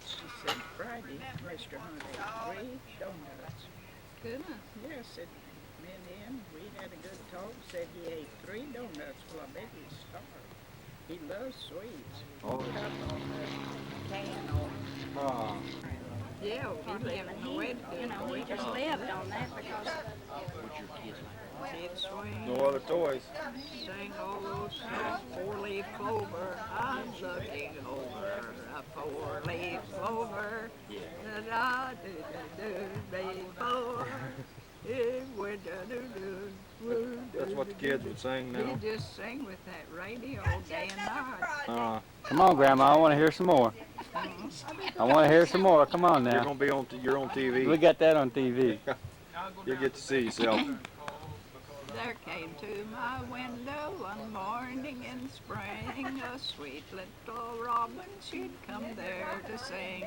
she said, Friday, Mr. Hunt ate 3 donuts. Goodness. Yeah, I said, me and him, we had a good talk. Said he ate 3 donuts. Well, I bet he's starved. He loves sweets. Oh. Cup on the can on. Ah, Yeah, he lived in the wedding. You know, he just lived on that because Kids swing. no other toys. Sing all those songs. 4-leaf clover, I'm looking over a 4-leaf clover. Da da do do do before it went da do do. That's what the kids would sing now. He just sing with that radio day and night. Come on, Grandma, I want to hear some more. I want to hear some more. Come on You're now. gonna be on. You're on TV. We got that on TV. You'll get to see yourself. There came to my window one morning in spring a sweet little robin. She'd come there to sing,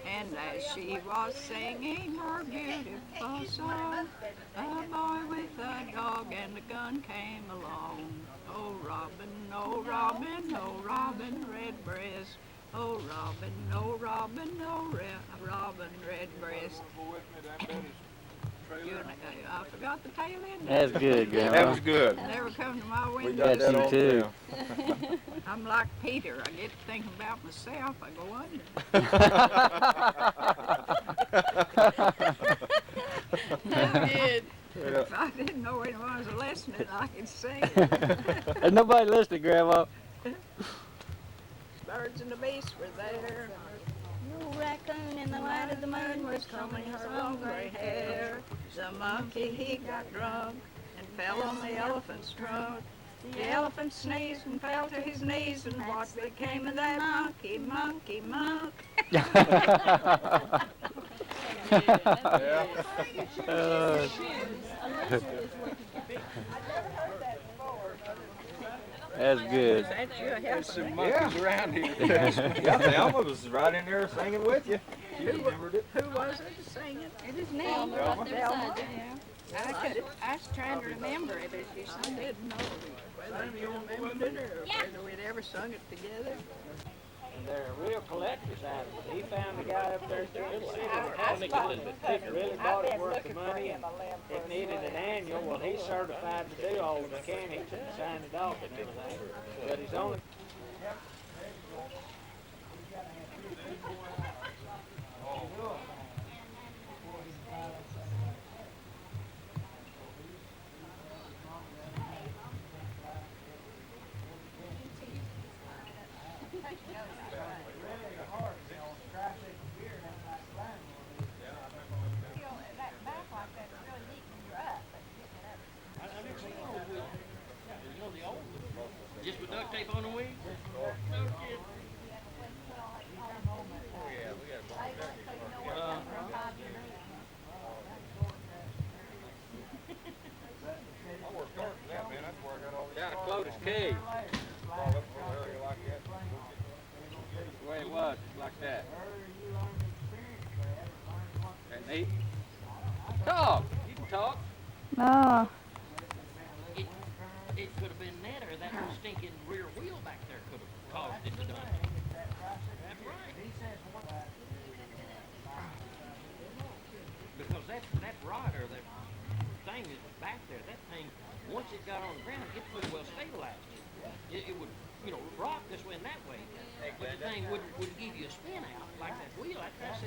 and as she was singing her beautiful song, a boy with a dog and a gun came along. Oh Robin, oh Robin, oh Robin Redbreast. Oh Robin, oh Robin, oh Robin Redbreast. I forgot the tail end. That's good, Grandma. That was good. Never come to my We window. got that you on too. film. I'm like Peter. I get to thinking about myself. I go under. You did. If I didn't know anyone was listening, I could sing. There's nobody listening, Grandma. Birds and the beasts were there. no raccoon in the light of the moon was combing her long gray hair. The monkey, he got drunk and fell on the elephant's trunk. The elephant sneezed and fell to his knees, and what became of that monkey, monkey, monk? That's good. That's your There's some helper. monkeys around here. Yeah, Thelma was right in there singing with you. She remembered it. Who was it singing? It is me. Thelma. Right there Thelma. beside you. I was trying to remember it as you I sang it. didn't know whether you remembered it or whether we'd ever sung it together. And they're real collectors out of it. He found a guy up there in Little City that really bought it worth the money and it needed an annual. Well, he's certified to do all the mechanics and sign it off and everything. But he's only Just with duct tape on the wing? I worked hard for that, man. That's where I got all these. Down at Clovis Cave. Dog, you can talk. No. It could have been that, or that stinking rear wheel back there could have caused it to do it. That's right. Because that rod or that thing is back there. That thing, once it got on the ground, it pretty well stabilized it. It would, rock this way and that way. But the thing wouldn't give you a spin out like that wheel. That's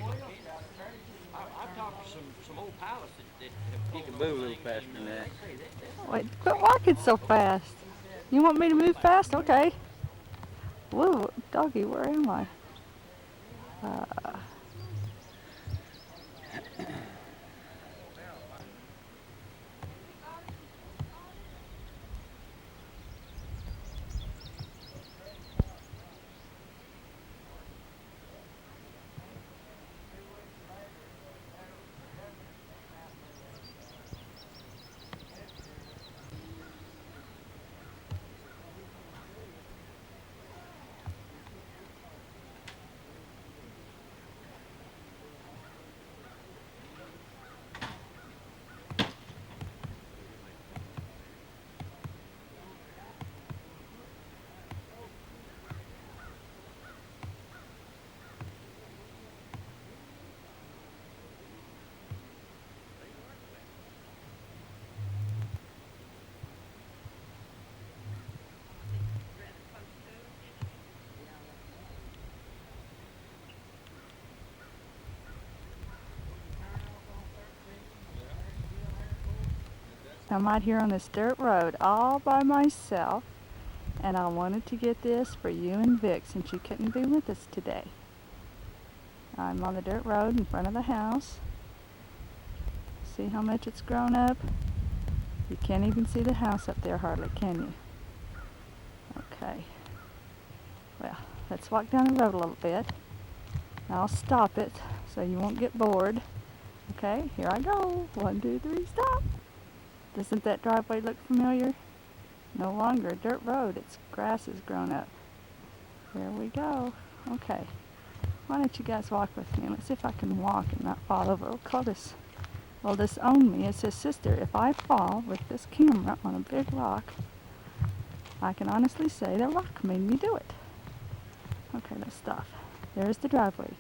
I've talked to some old pilots that have You can move a little faster than that. Wait, quit walking so fast. You want me to move fast? Okay. Whoa, doggy, where am I? I'm out here on this dirt road all by myself, and I wanted to get this for you and Vic since you couldn't be with us today. I'm on the dirt road in front of the house. See how much it's grown up? You can't even see the house up there hardly, can you? Okay. Well, let's walk down the road a little bit. I'll stop it so you won't get bored. Okay, here I go. 1, 2, 3, stop. Doesn't that driveway look familiar? No longer a dirt road, its grass has grown up. There we go. Okay. Why don't you guys walk with me? Let's see if I can walk and not fall over. Oh, Clovis will disown me as his sister. If I fall with this camera on a big rock, I can honestly say the rock made me do it. Okay, let's stop. There's the driveway.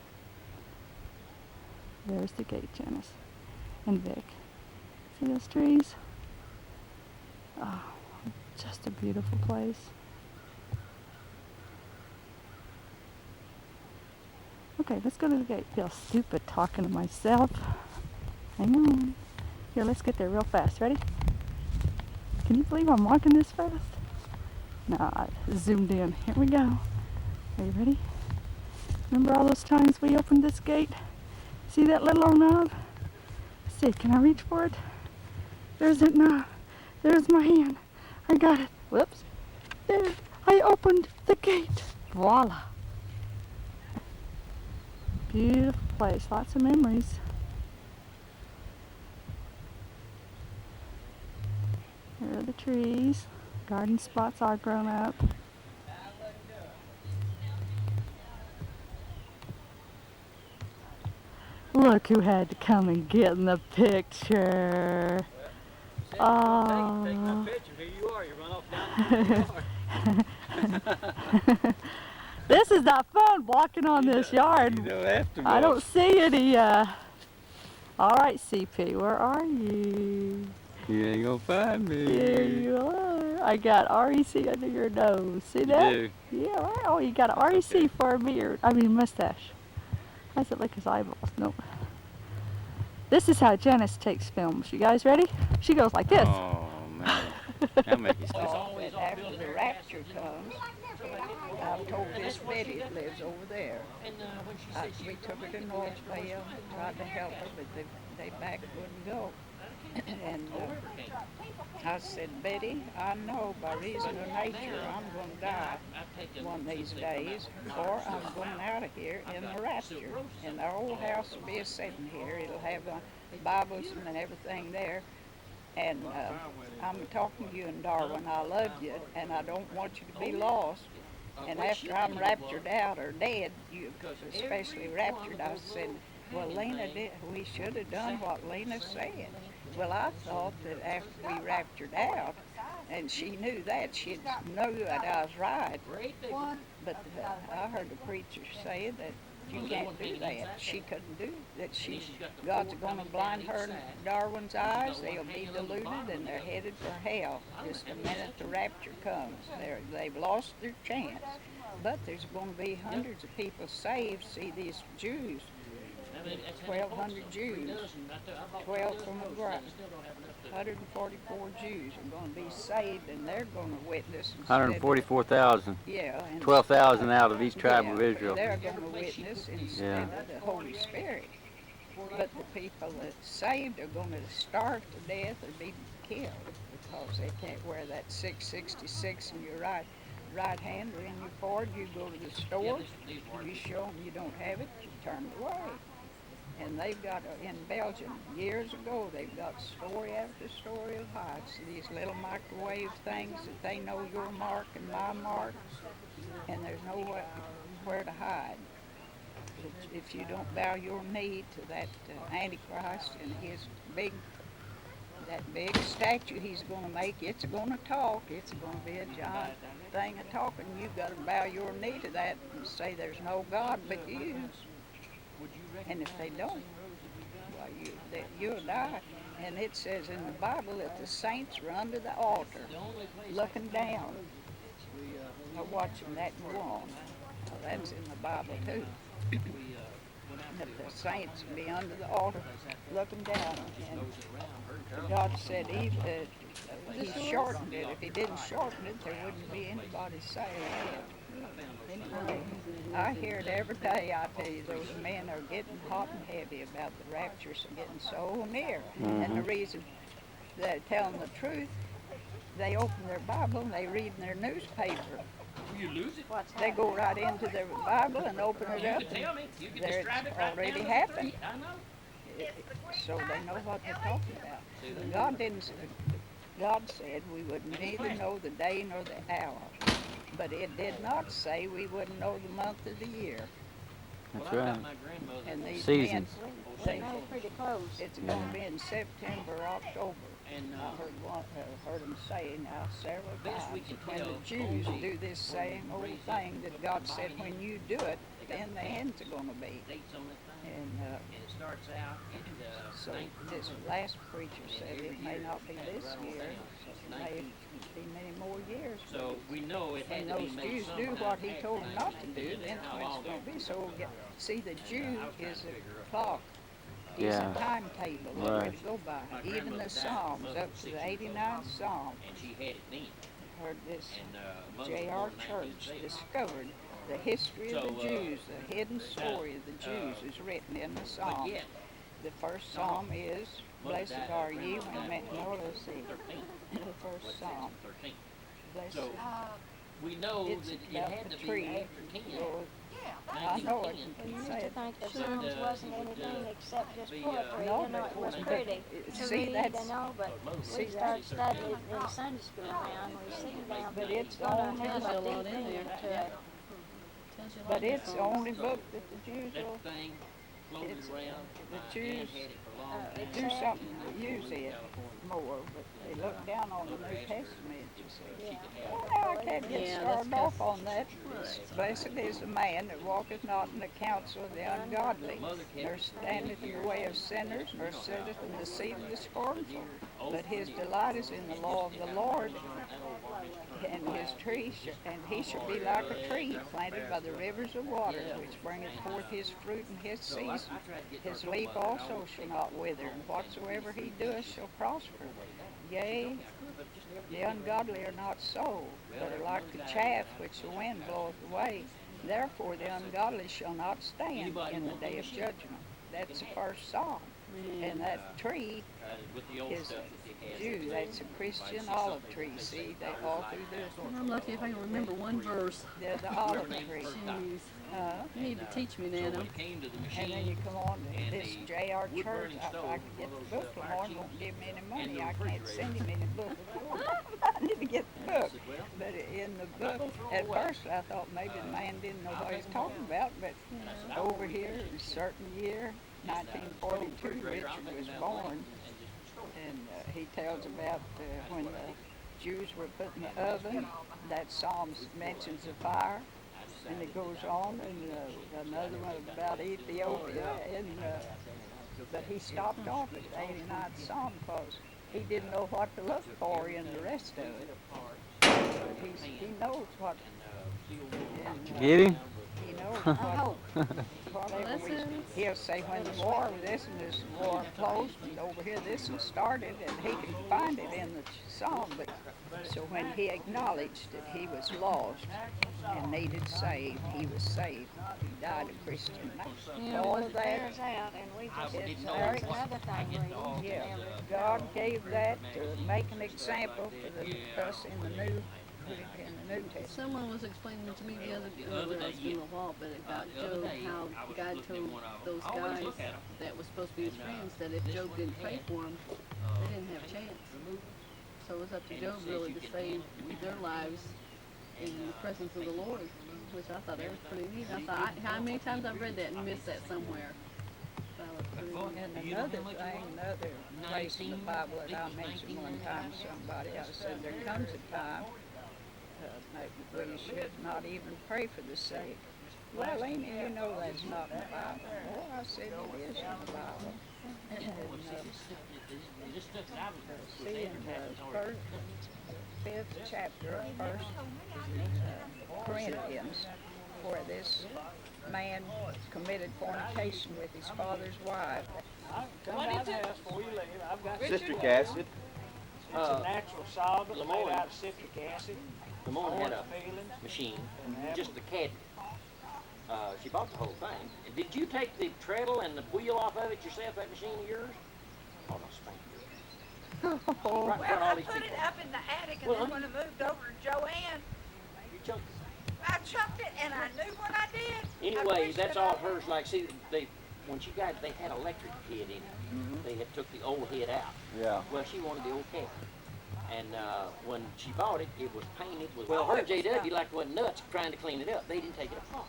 There's the gate, Janice. And Vic. See those trees? Oh, just a beautiful place. Okay, let's go to the gate. Feel stupid talking to myself. Hang on. Here, let's get there real fast. Ready? Can you believe I'm walking this fast? No, I zoomed in. Here we go. Are you ready? Remember all those times we opened this gate? See that little old knob? Let's see, can I reach for it? There's that knob. There's my hand. I got it. Whoops. There. I opened the gate. Voila. Beautiful place. Lots of memories. Here are the trees. Garden spots all grown up. Look who had to come and get in the picture. Oh. Take my picture. Here you are. You run off down the yard. This is not fun walking on this yard. You don't have to I walk. don't see any. All right, CP, where are you? You ain't gonna find me. Here you are. I got REC under your nose. See that? You Yeah, right. Oh, you got a REC for a beard. I mean, mustache. How does it look his eyeballs? Nope. This is how Janice takes films. You guys ready? She goes like this. Oh, man. That'll make you stop. always all After built the in rapture comes, I told this Betty that lives over there. And when she said she We took her to Northvale, tried to help her, but they back wouldn't go. And I said, Betty, I know by reason of nature I'm going to die one of these days, or I'm going out of here in the rapture. And our old house will be a sitting here. It'll have Bibles and everything there. And I'm talking to you in Darwin. I love you, and I don't want you to be lost. And after I'm raptured out or dead, you especially raptured, I said, Well, Lena did, we should have done what Lena said. Well, I thought that after we raptured out, and she knew that, she'd know that I was right. But I heard the preacher say that you can't do that. She couldn't do that. God's going to blind her and Darwin's eyes. They'll be deluded and they're headed for hell just the minute the rapture comes. They've lost their chance. But there's going to be hundreds of people saved. See, these Jews, 1,200 Jews, 12 from the grave. 144 Jews are going to be saved, and they're going to witness. 144,000. Yeah. 12,000 out of each tribe of Israel. They're going to witness instead of the Holy Spirit. But the people that's saved are going to starve to death or be killed because they can't wear that 666 in your right hand or in your forehead. You go to the store, you show them you don't have it, you turn it away. And they've got, in Belgium, years ago, they've got story after story of hides. These little microwave things that they know your mark and my mark, and there's nowhere to hide. If you don't bow your knee to that Antichrist and his big statue he's going to make, it's going to talk. It's going to be a giant thing of talking. You've got to bow your knee to that and say there's no God but you. And if they don't, well, you'll die. And it says in the Bible that the saints were under the altar, looking down, watching that go on. Well, that's in the Bible too. That the saints be under the altar, looking down. And God said He shortened it. If He didn't shorten it, there wouldn't be anybody saved. I hear it every day. I tell you, those men are getting hot and heavy about the raptures getting so near. And the reason they're telling the truth, they open their Bible and they read in their newspaper. You lose it? They go right into their Bible and open it up. You There describe it's it right already down the happened. street. I know. So they know what they're talking about. God didn't say, God said we would neither know the day nor the hour. But it did not say we wouldn't know the month of the year. That's right. And these Seasons. men, Know pretty close. it's going to be in September or October. And I heard them say now several times when the Jews do this same old thing that God said when you do it, then the end's are going to be. And it starts out so this last preacher said it may not be this year, it may be many more years. So we know it had When to be those made Jews do somehow. what He told them not to do, then it's going to be. So see, the Jew is a clock. He's Yeah. a timetable Right. to go by. Even the Psalms, up to the 89th Psalm. And she had it then. Heard this And J.R. Church discovered the history of the Jews, the hidden story of the Jews is written in the Psalm. The first Psalm is, Blessed are ye when men, no, let's see, the first Psalm. Blessed, So we know it's that it about had the to be tree. after 10. Lord, I know it. We You used say to it. think the Sure. Psalms And, wasn't would, anything except just be, poetry, no, you know, it was but pretty to see, read that's- and all, but see, we started studying it in Sunday school now, and we see now But that it's gonna only have a a lot deep in meaning there. to it. But it's the only book that the Jews will That thing floated It's- around. the My Jews aunt had it for a long time. do something to use it more, but they look down on the New Testament, you see. Well, now I can't get started off on that. Blessed is the man that walketh not in the counsel of the ungodly, nor standeth in the way of sinners, nor sitteth in the seat of the scornful. But his delight is in the law of the Lord, and he shall be like a tree planted by the rivers of water, which bringeth forth his fruit in his season. His leaf also shall not wither, and whatsoever he doeth shall prosper. Yea, the ungodly are not so, but are like the chaff which the wind bloweth away. Therefore the ungodly shall not stand in the day of judgment. That's the first Psalm. And that tree With the old is stuff that they had. Jew. That's a Christian olive tree. See, they all through this. I'm lucky if I can remember one verse. They're the olive tree. Jeez. Uh, You need to teach me, So Nana. when it came to the And then machine, you come on to and this the J.R. Church. wood-burning If I stove, could get one the of book, those Lamar fire won't give me any and money. the I can't refrigerator. send him any book. I need to get the book. But in the book, at first I thought maybe the man didn't know what he was talking about, but over here, in a certain year, 1942, Richard was born, and he tells about when the Jews were put in the oven. That psalm mentions the fire, and it goes on, and another one about Ethiopia, and but he stopped off at the 89th psalm because he didn't know what to look for in the rest of it. He knows what. And, Get him? he knows whatever he'll say when the war, this war closed, and over here this one started, and he can find it in the psalm. But so when he acknowledged that he was lost and needed saved, he was saved. He died a Christian. All of that. Bears out, and we just It's there's another thing reading. Yeah, God gave that to make an example for us in the New Testament. Someone was explaining to me the other day, it's been a while, but about Job, how God told those guys that was supposed to be his friends that if Job didn't pray for them, they didn't have a chance. So it was up to Job really to save their lives in the presence of the Lord, which I thought that was pretty neat. I thought, how many times I've read that and missed that somewhere. So that was pretty neat. And another thing, another place in the Bible that I mentioned one time to somebody, I said there comes a time where you should not even pray for the sick. Well, Amy, you know that's not in the Bible. Well, I said it is in the Bible. And, see in the fifth chapter of First Corinthians, where this man committed fornication with his father's wife. Come by the house before you leave. I've got Citric acid. It's a natural solvent made out of citric acid. Lamone had a Feeling. machine, just the cadmium. She bought the whole thing. And did you take the treadle and the wheel off of it yourself, that machine of yours? Oh, no, spank you. Oh, Right in front of all these Put it people. up in the attic, and Well, then when I moved over to Joanne, You choked I chucked it, and I knew what I did. it. Anyway, that's all hers. Like, see, when she got it, they had electric head in it. They had took the old head out. Yeah. Well, she wanted the old cat. And when she bought it, it was painted with, well, her JW like went nuts trying to clean it up. They didn't take it apart.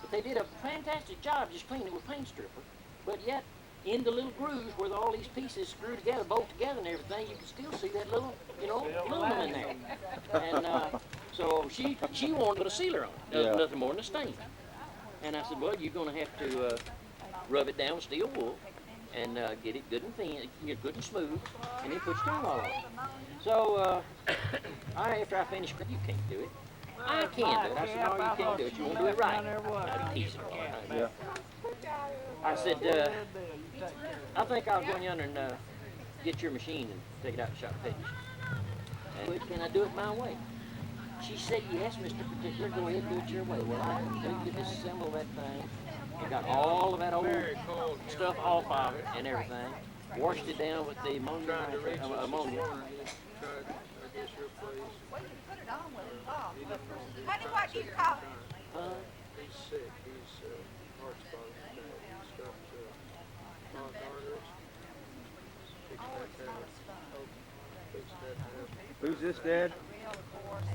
But they did a fantastic job just cleaning it with paint stripper. But yet, in the little grooves where all these pieces screw together, bolt together and everything, you can still see that little, aluminum in there. And so she wanted to put a sealer on it, nothing more than a stain. And I said, well, you're going to have to rub it down with steel wool and get it good and thin, good and smooth, and then put stone all on it. So after I finished, you can't do it. I can do it. I said, no, you can't do it. You won't do it right. I'd tease her all the time. I said, I think I'll go in yonder and get your machine and take it out to shop pages. And can I do it my way? She said, yes, Mr. Particular, go ahead and do it your way. Well, I completely disassembled that thing and got all of that old stuff off of it and everything. Washed it down with the ammonia. Honey, what do you call it? He's sick. He's heart's bothering him bad. He's got clogged arteries. Fix that now. Who's this, Dad?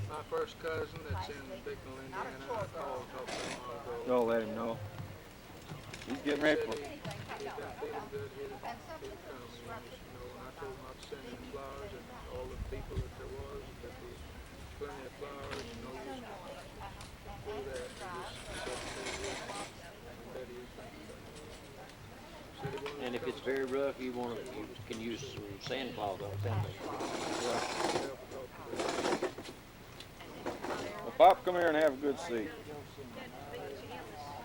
My first cousin that's in Bicknell, Indiana. I called up a while ago. Don't let him know. He's getting ready for. He's been feeling good. He'd come. He used to know. And I told him I'd send him flowers and all the people that there was. That there was plenty of flowers. No use to do that. And if it's very rough, you can use some sandcloth on it. Well, Pop, come here and have a good seat.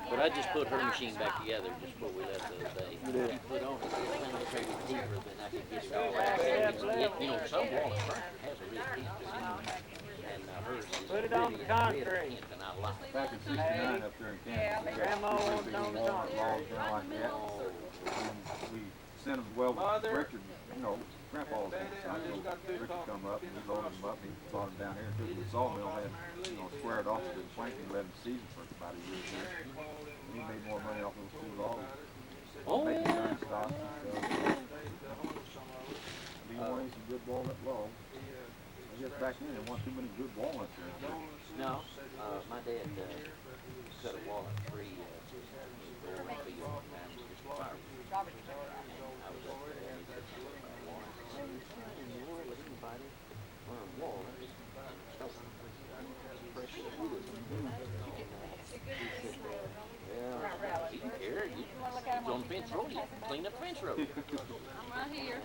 But I just put her machine back together just before we left the other day. You did. She put on it, it's penetrated deeper than I could get it all out. You know, some walnut has a real deep disease. And hers is Put it on the concrete. And I like it. Back in '69 up there in Kansas. Grandma wants on the laws down like that. And we sent them, well, Richard, Grandpa was Richard come up, and we loaded him up, and he brought him down here, and took him to the sawmill, had, squared off to the plank, and let him season for about a year here. And he made more money off those two logs. Making iron stock and stuff. He wanted some good walnut logs. I guess back then there weren't too many good walnuts there. No, my dad cut a walnut tree over in the field one time, just a fire. And I was up there and he cut some walnuts. I said, "What in the world would anybody learn walnuts and stuff precious wood?" He said, "Well, you can care. It's on the fence road. You clean up the fence road." I'm right here.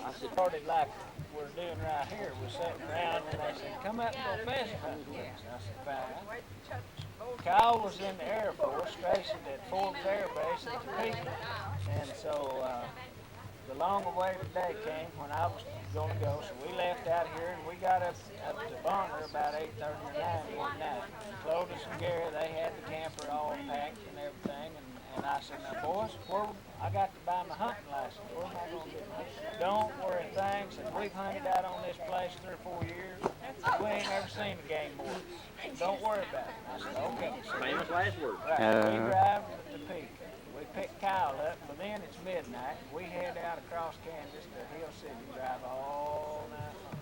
I said, Started like we're doing right here. We're sitting around and they said, "Come up and go pheasant hunting with us." I said, "Fine." Kyle was in the Air Force, stationed at Forbes Air Base at Topeka. And so the long-awaited day came when I was going to go. So we left out here and we got up to Bonner about 8:30 or 9 one night. Clovis and Gary, they had the camper all packed and everything. And I said, "Now boys, I got to buy my hunting license. Where am I going to get it?" "Don't worry, thanks. And we've hunted out on this place 3 or 4 years. We ain't ever seen a game board. Don't worry about it." I said, "Okay." famous last word. Right. We drive to Topeka. We pick Kyle up. By then it's midnight. We head out across Kansas to Hill City. Drive all night long.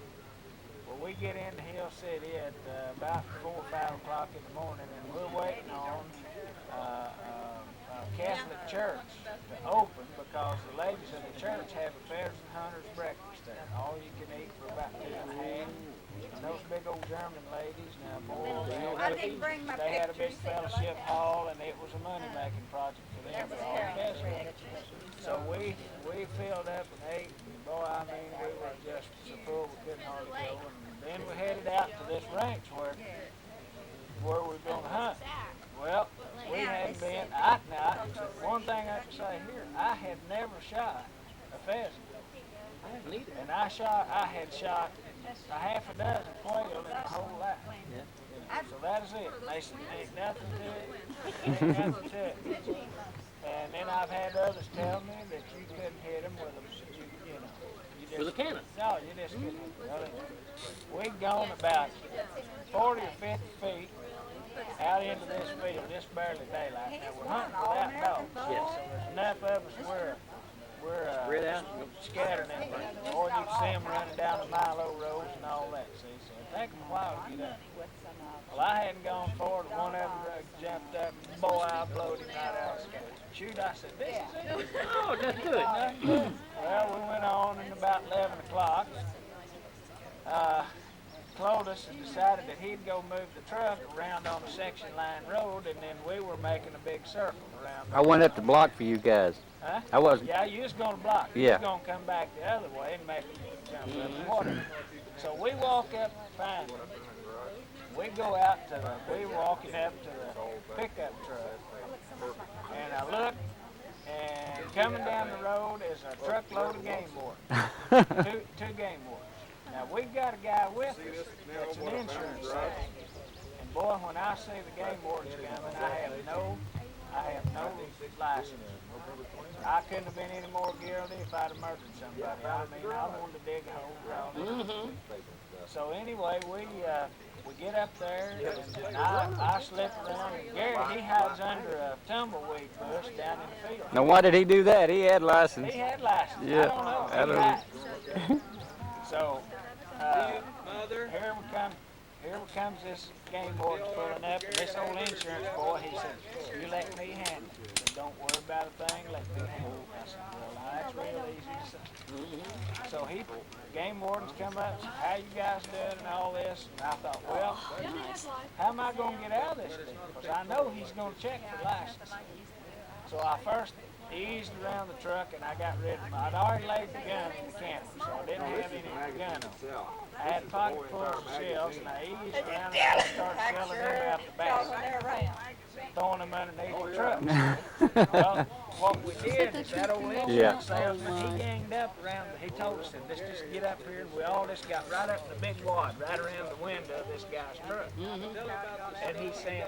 Well, we get into Hill City at about 4 or 5 o'clock in the morning, and we're waiting on Catholic Church to open because the ladies of the church have a pheasant hunter's breakfast there. All you can eat for about 2.5. And those big old German ladies, now boy, they had a big fellowship hall, and it was a money-making project for them. For all the pheasants. So we filled up and ate, and boy, I mean, we were just so full we couldn't hardly go. And then we headed out to this ranch where we were going to hunt. Well, we hadn't been. One thing I can say here, I had never shot a pheasant. I haven't either. And I had shot a half a dozen quail in my whole life. Yeah. So that is it. They said, ain't nothing to it. Ain't nothing to it. And then I've had others tell me that you couldn't hit them with you just, With a cannon. No, you just couldn't hit them. We'd gone about 40 or 50 feet out into this field, just barely daylight. Now we're hunting without dogs. Yes. So there's enough of us we're Spread out. scattered everywhere. Or you can see them running down the Milo roads and all that, see. So it takes them a while to get up. Well, I hadn't gone forward, one of them jumped up, boy, I blowed him right out of the sky. Shoot, I said, "This is it." Oh, that's good. Nothing good. Well, we went on, and about 11 o'clock, Clovis decided that he'd go move the truck around on the section line road, and then we were making a big circle around. I went up the block for you guys. Huh? I wasn't. Yeah, you was going to block. You Yeah. was going to come back the other way and make it jump up the water. So we walk up finally. We go out to we walking up to the pickup truck, and I look, and coming down the road is a truckload of game board, two game boards. Now we got a guy with us that's an insurance agent, and boy, when I see the game boards coming, I have no license. I couldn't have been any more guilty if I'd have murdered somebody. I mean, I wanted to dig a hole around it. So anyway, we get up there, and I slip around, and Gary, he hides under a tumbleweed bush down in the field. Now, why did he do that? He had license. He had license. Yeah. I don't know. So, here comes this game board pulling up, and this old insurance boy, he said, "You let me handle it. He said, don't worry about a thing, let me handle it." I said, "Well, that's real easy to say." So game wardens come up, said, "How you guys doing?" and all this. And I thought, well, how am I going to get out of this thing? Because I know he's going to check the license. So I first eased around the truck, and I got rid of them. I'd already laid the gun in the camper, so I didn't have any of the gun on. I had pocketfuls of shells, and I eased around and I started selling them out the back, throwing them underneath the truck. Well, what we did is that old insurance salesman, he ganged up around, he told us that let's just get up here, and we all just got right up in the big wad, right around the window of this guy's truck. And he's saying,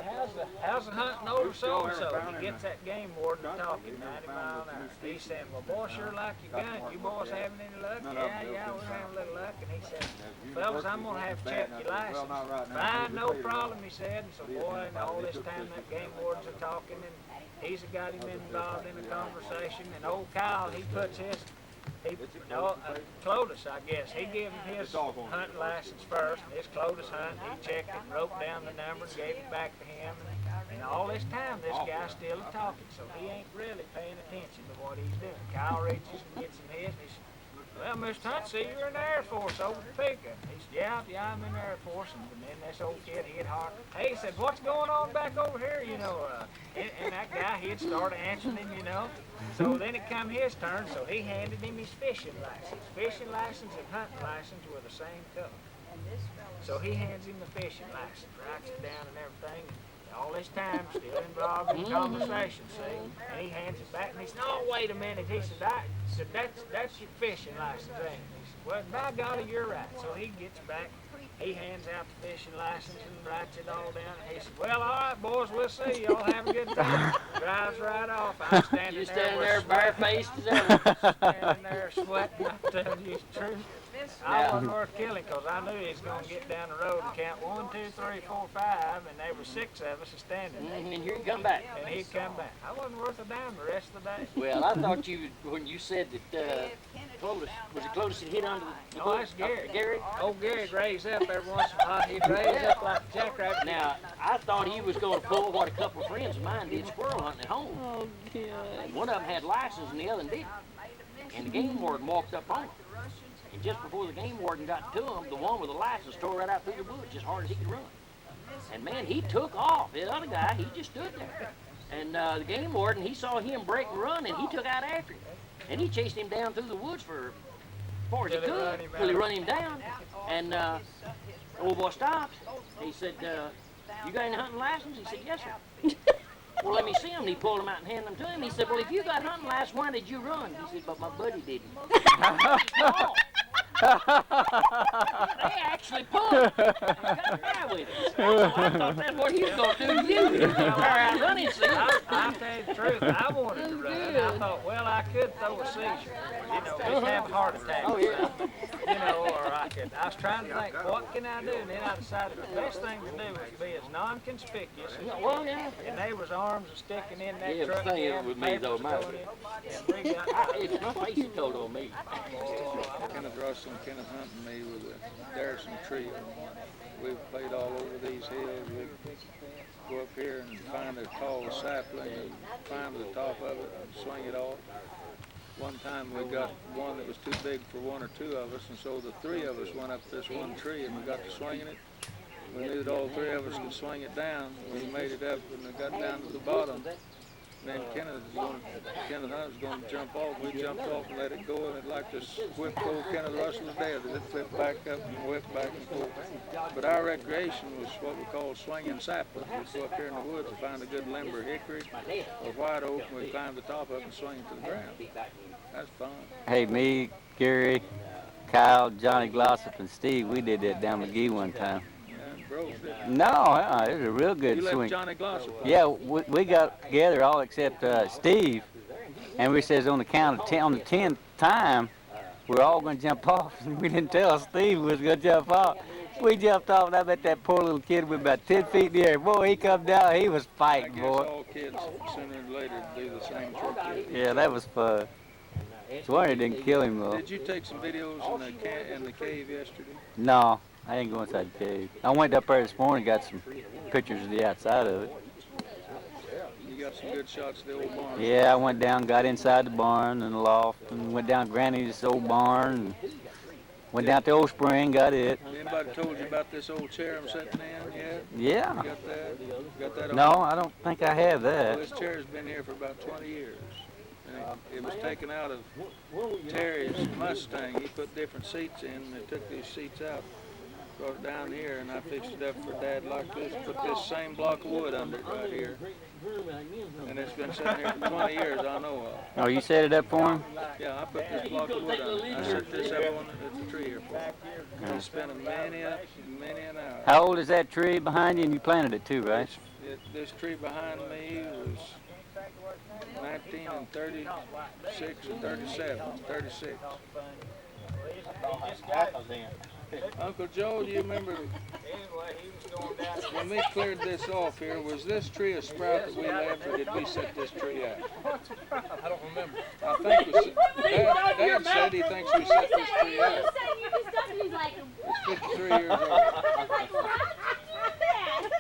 how's the hunting over so-and-so? He gets that game warden talking 90 miles an hour. He's saying, "Well, boy, sure like your gun. You boys having any luck?" Yeah, we're having a little luck. And he said, "Fellas, I'm going to have to check your license." "Fine, no problem," he said. And so, boy, and all this time that game wardens are talking, and he's got him involved in the conversation. And old Kyle, he puts Clovis, I guess. He gave him his hunting license first. His Clovis hunt. He checked it, wrote down the number, and gave it back to him. And all this time, this guy's still talking, so he ain't really paying attention to what he's doing. Kyle reaches and gets him his, and he said, "Well, Mr. Hunt, see, you're in the Air Force over at Topeka." He said, yeah, I'm in the Air Force. And then this old kid, he'd holler, "Hey," he said, "what's going on back over here?" You know, and that guy, he'd start answering him, you know. So then it come his turn, so he handed him his fishing license. Fishing license and hunting license were the same color. So he hands him the fishing license, writes it down and everything. All this time, still involved in conversation, see? And he hands it back, and he said, "No, wait a minute." He said, that's your fishing license, ain't it?" He said, "Well, by golly, you're right." So he gets back, he hands out the fishing license and writes it all down. And he said, "Well, all right, boys, we'll see. Y'all have a good time." Drives right off. I'm standing You there. standing there barefaced as ever. Standing there sweating. I'm telling you the truth. I wasn't worth killing because I knew he was going to get down the road and count 1, 2, 3, 4, 5, and there were 6 of us standing there. And here you come back. And he'd come back. I wasn't worth a dime the rest of the day. Well, I thought you, when you said that Clovis, was it Clovis that hit under the No, boat? that's Gary. Gary? Old Gary'd raise up every once in a while. He'd raise up like a jackrabbit. Now, I thought he was going to pull what a couple of friends of mine did, squirrel hunting at home. Oh, God. One of them had license and the other didn't. And the game warden walked up on him. And just before the game warden got to him, the one with the license tore right out through the woods as hard as he could run. And man, he took off. The other guy, he just stood there. And the game warden, he saw him break and run, and he took out after him. And he chased him down through the woods for as far as he could, till he run him down. And the old boy stopped. He said, "You got any hunting license?" He said, "Yes, sir." "Well, let me see him." And he pulled him out and handed them to him. He said, "Well, if you got hunting license, why did you run?" He said, "But my buddy didn't." Oh. They actually pulled him and got by with him. So I thought that's what he was going to do to you. He was going to tear out running, see? I'll tell you the truth. I wanted to run. I thought, well, I could throw a seizure. You know, just have a heart attack. Oh, yeah. You know, or I was trying to think, what can I do? And then I decided the best thing to do was be as non-conspicuous. Well, yeah. And they was arms sticking in that Yeah, truck. the thing is with me, though, my It's my face is told on me. Kenneth Russell and Kenneth Hunt and me with the Garrison Trio. We've played all over these hills. We'd go up here and find a tall sapling and climb to the top of it and swing it off. One time we got one that was too big for 1 or 2 of us, and so the 3 of us went up this one tree and we got to swinging it. We knew that all 3 of us could swing it down. We made it up and we got down to the bottom. Then Kenneth Hunt was going to jump off. We jumped off and let it go, and it like this whipped old Kenneth Russell to death. It flipped back up and whipped back and forth. But our recreation was what we call swinging saplings. We'd go up here in the woods and find a good limber hickory or white oak, and we'd climb the top of it and swing it to the ground. That's fun. Hey, me, Gary, Kyle, Johnny Glossop, and Steve, we did that down McGee one time. Bros, didn't No, it was a real good you? You swing. left Johnny Glossop. Yeah, we got together all except Steve, and we says on the count of 10, on the 10th time, we're all going to jump off. We didn't tell Steve we was going to jump off. We jumped off, and I bet that poor little kid was about 10 feet in the air. Boy, he come down, he was fighting, I guess boy. all kids sooner or later do the same trick. Yeah, that was fun. Swear it didn't kill him though. Did you take some videos in the cave yesterday? No, I didn't go inside the cave. I went up there this morning, got some pictures of the outside of it. You got some good shots of the old barn. Yeah, I went down, got inside the barn and the loft, and went down Granny's old barn, and went down to the old spring, got it. Anybody told you about this old chair I'm sitting in yet? Yeah. You got that? You got that on? No, I don't think I have Well, that. this chair's been here for about 20 years. And it was taken out of Terry's Mustang. He put different seats in, and they took these seats out, brought it down here, and I fixed it up for Dad like this. Put this same block of wood under it right here. And it's been sitting here for 20 years, I know of. Oh, you set it up for him? Yeah, I put this block of wood under it. I set this up on the tree here for him. He spent many an hour. How old is that tree behind you? And you planted it too, right? This tree behind me was 1936 and 37. 36. Uncle Joe, do you remember Anyway, he was going down there. when we cleared this off here, was this tree a sprout that we left, or did we set this tree out? I don't remember. I think we set, Dad said he thinks we set this tree out. You just stuck and he's like, It's 53 years old. I was like, well, how did you do that?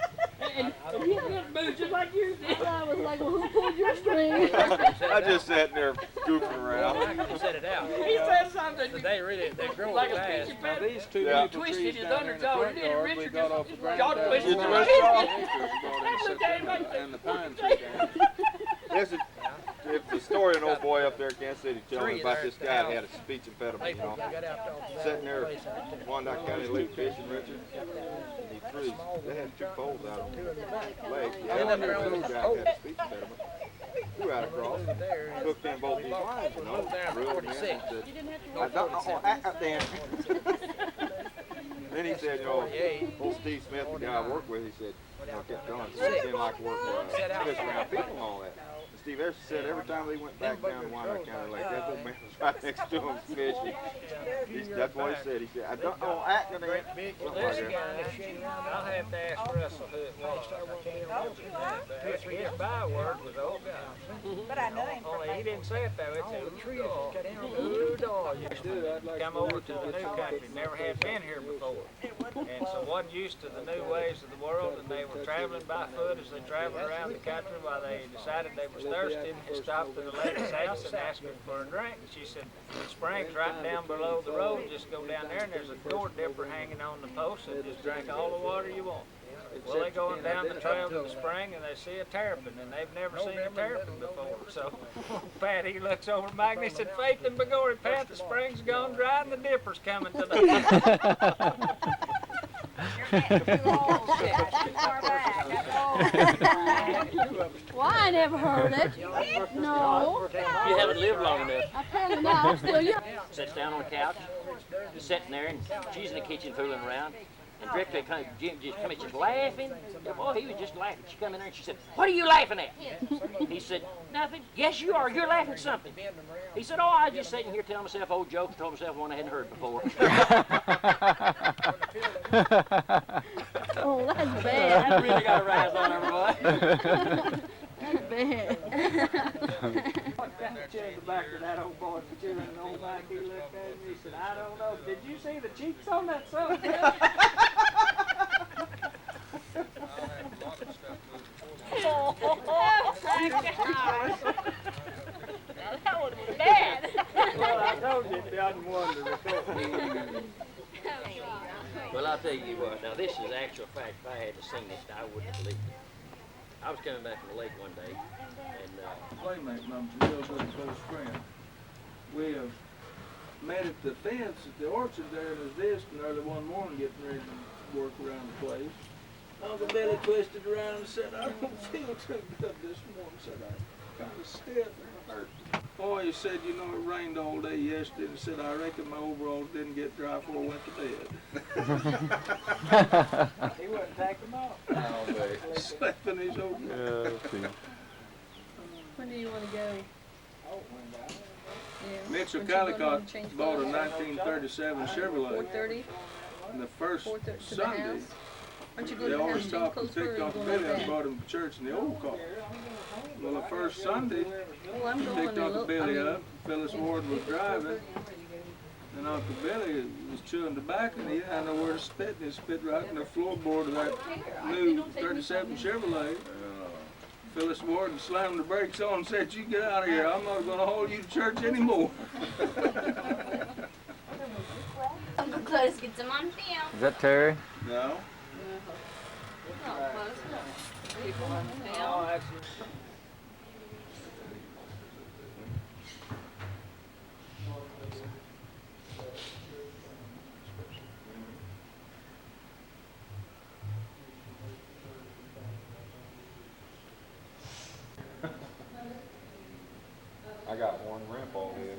And he didn't move just like you did. I was like, well, who pulled your string? I just sat there goofing around. You set it out. He said something. But they grow Like a fast. picture Now pedal. these two Yeah. maple Twisted trees his down here in the underjaw, front didn't he? yard, we Richard got just- off the ground jaw down twisted here. his Acres underjaw. and Look at him like and the pine tree down here. There's the story an old boy up there in Kansas City telling me Tree about there this at the guy that house. had a speech impediment, you know. Got out there. Sitting there, Wyandotte County Lake fishing, Richard. He threw, they had two poles out on the lake. Yeah, I wonder if this guy had a speech impediment. Threw out across, hooked in both these lines, you know. Reeled him in and said, I don't know, then. Then he said, you know, old Steve Smith, the guy I worked with, he said, you know, kept going. It seemed like work fishing around people and all that. And Steve Evers said every time they went back down to Wyandotte County Lake, that little man was right next to him fishing. That's what he said. He said, I don't know, acting then. Well, this guy, I'll have to ask Russell who it was. I can't remember. His byword was old guy. But I know him. Only he didn't say it though. It's a dog. Used to come over to the new country. Never had been here before. And so wasn't used to the new ways of the world, and they were traveling by foot as they traveled around the country while they decided they was thirsty and stopped at a lady's house and asked her for a drink. And she said, the spring's right down below the road, just go down there and there's a gourd dipper hanging on the post and just drink all the water you want. Well, they going down the trail to the spring and they see a terrapin, and they've never seen a terrapin before. So Pat, he looks over at Mike and he said, Faith and Begory, Pat, the spring's gone dry and the dipper's coming today. Well, I never heard it. No. You haven't lived long enough. Apparently not. I'm still young. Sits down on the couch, sitting there, and she's in the kitchen fooling around. And directly Jim just come in, just laughing. Oh, he was just laughing. She come in there and she said, "What are you laughing at?" He said, "Nothing." "Yes, you are. You're laughing at something." He said, "Oh, I was just sitting here telling myself old jokes, told myself one I hadn't heard before." Oh, that's That bad. really got a rise on everybody. That's bad. Chair in the back of that old boy chewing an old Mike, he looked at him and he said, I don't know, did you see the cheeks on that son? That was bad. Well, I told you it doesn't wonder. Well, I'll tell you what, now this is actual fact. If I had to sing this, I wouldn't believe it. I was coming back from the lake one day, and Playmate mom's a real good close friend. We met at the fence at the orchard there in his distant early one morning getting ready to work around the place. Uncle Billy twisted around and said, I don't feel too good this morning. Said, I'm kind of stiff and hurt. Boy, he said, you know, it rained all day yesterday. And said, I reckon my overalls didn't get dry before I went to bed. He wouldn't take them off. Slept in his overalls. When do you want to go? Yeah. Mitchell When you go to Callicott change bought a clothes? 1937 Chevrolet. 4:30. And the first 4:30 to the Sunday, house. Aren't you going they to the always house? stopped and Close for picked or up you Billy going and back? brought him to church in the old car. Well, the first Sunday, Well, I'm going picked to Uncle look. Billy up. Phyllis Ward was driving, and Uncle Billy was chewing tobacco, and he had nowhere to spit, and he spit right in the floorboard of that new 37 Chevrolet. Phyllis Ward slammed the brakes on and said, "You get out of here. I'm not going to haul you to church anymore." Uncle Clovis gets him on film. Is that Terry? No. Oh, that's I got one grandpa head.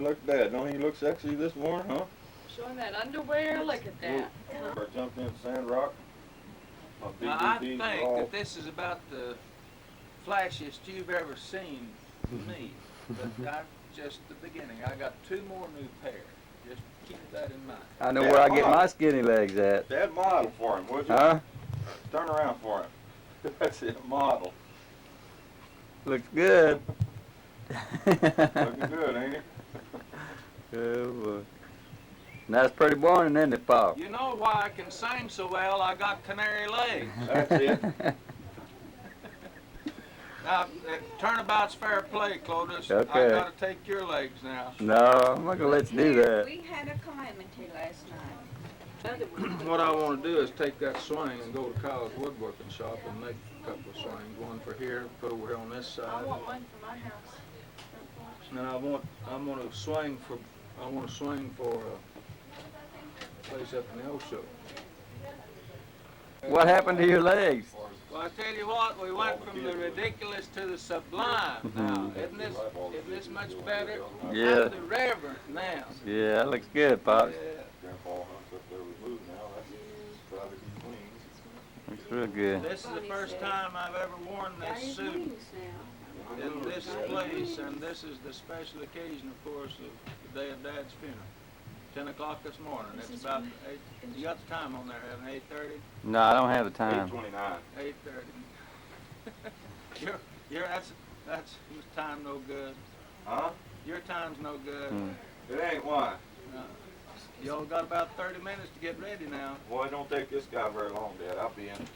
look at that. Don't he look sexy this morning, huh? Showing that underwear, look at that. Or jumped in Sand Rock. My Now, I BBBs think all- that this is about the flashiest you've ever seen me. But just the beginning. I got 2 more new pairs. Just keep that in mind. I know where I get my skinny legs at. Dad, model for him, would you? Huh? Turn around for him. That's it, model. Looks good. Looking good, ain't he? Oh, boy. That's pretty boring, isn't it, Pop? You know why I can sing so well? I got canary legs. That's it. Now, turnabout's fair play, Clovis. Okay. I gotta take your legs now. No, I'm not gonna let you do that. We had a calamity last night. What I want to do is take that swing and go to Kyle's woodworking shop and make a couple of swings. One for here, put over here on this side. I want one for my house. And I want to swing for a place up in the old show. What happened to your legs? Well, I tell you what, we went from the ridiculous to the sublime now. Isn't this much better? Yeah. I'm the reverend now. Yeah, that looks good, Pops. Yeah. Grandpa hunts up there with Lou now. That's try to be clean. Looks real good. This is the first time I've ever worn this suit in this place, and this is the special occasion, of course, of the day of Dad's funeral. 10 o'clock this morning. It's about 8. You got the time on there, Evan? 8:30. No, I don't have the time. 8:29. 8:30. That's time no good. Huh? Your time's no good. It ain't why. Y'all got about 30 minutes to get ready now. Boy, it don't take this guy very long, Dad. I'll be in.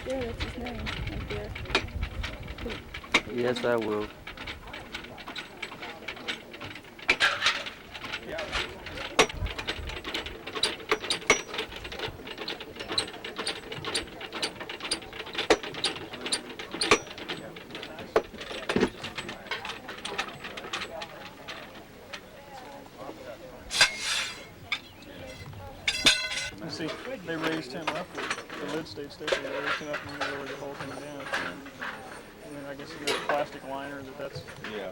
Yeah, that's his name, right there. Yes, I will. You see, they raised him up with the lid stayed sticky. They raised him up and then lowered the whole thing down. And then I guess he got a plastic liner that's. Yeah.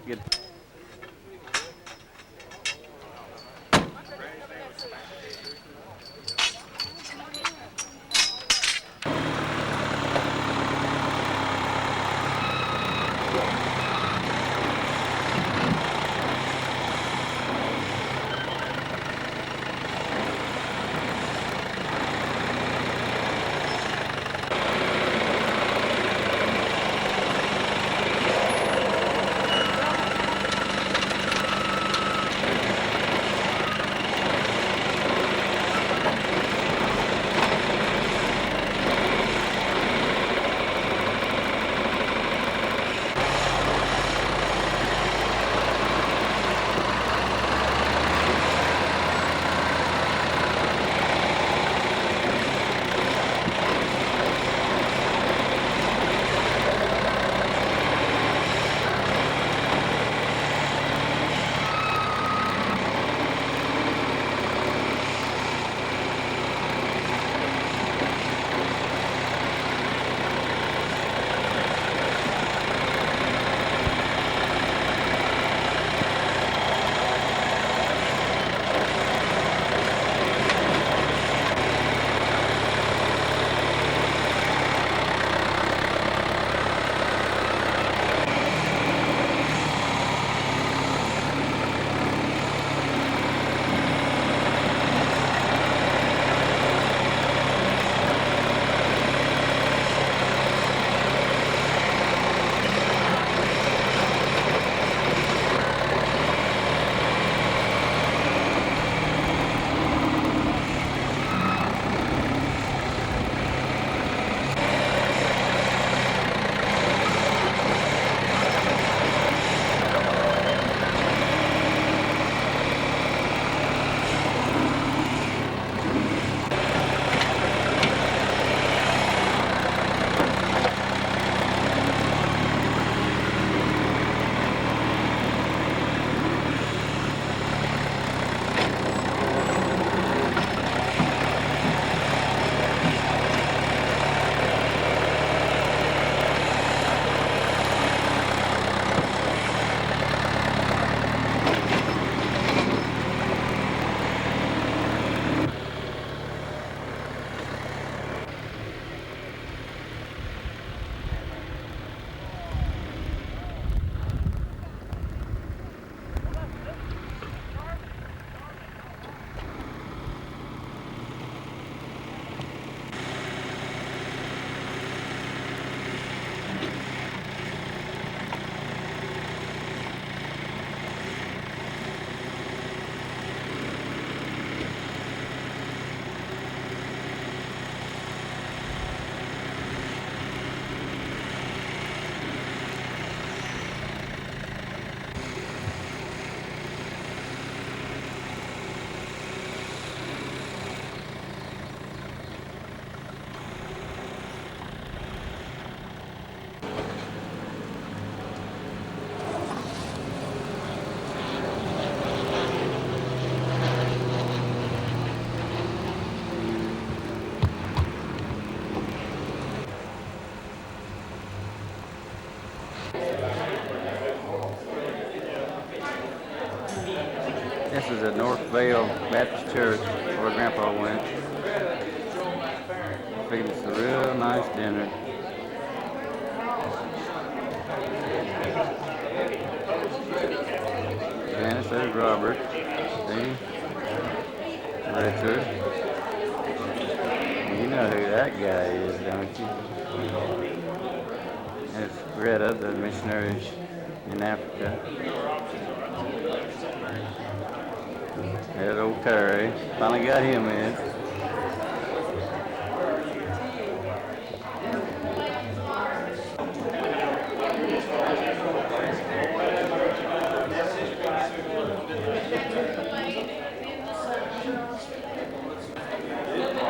Good. This is at North Vale Baptist Church where Grandpa went. Figured it's a real nice dinner. Janice, there's Robert. See? Richard. You know who that guy is, don't you? There's Greta, the missionary in Africa. There's old Terry. Finally got him in.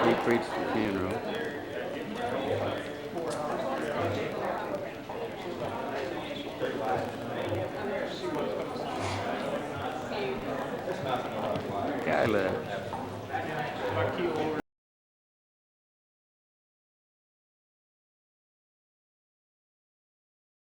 He preached the funeral. Kyla.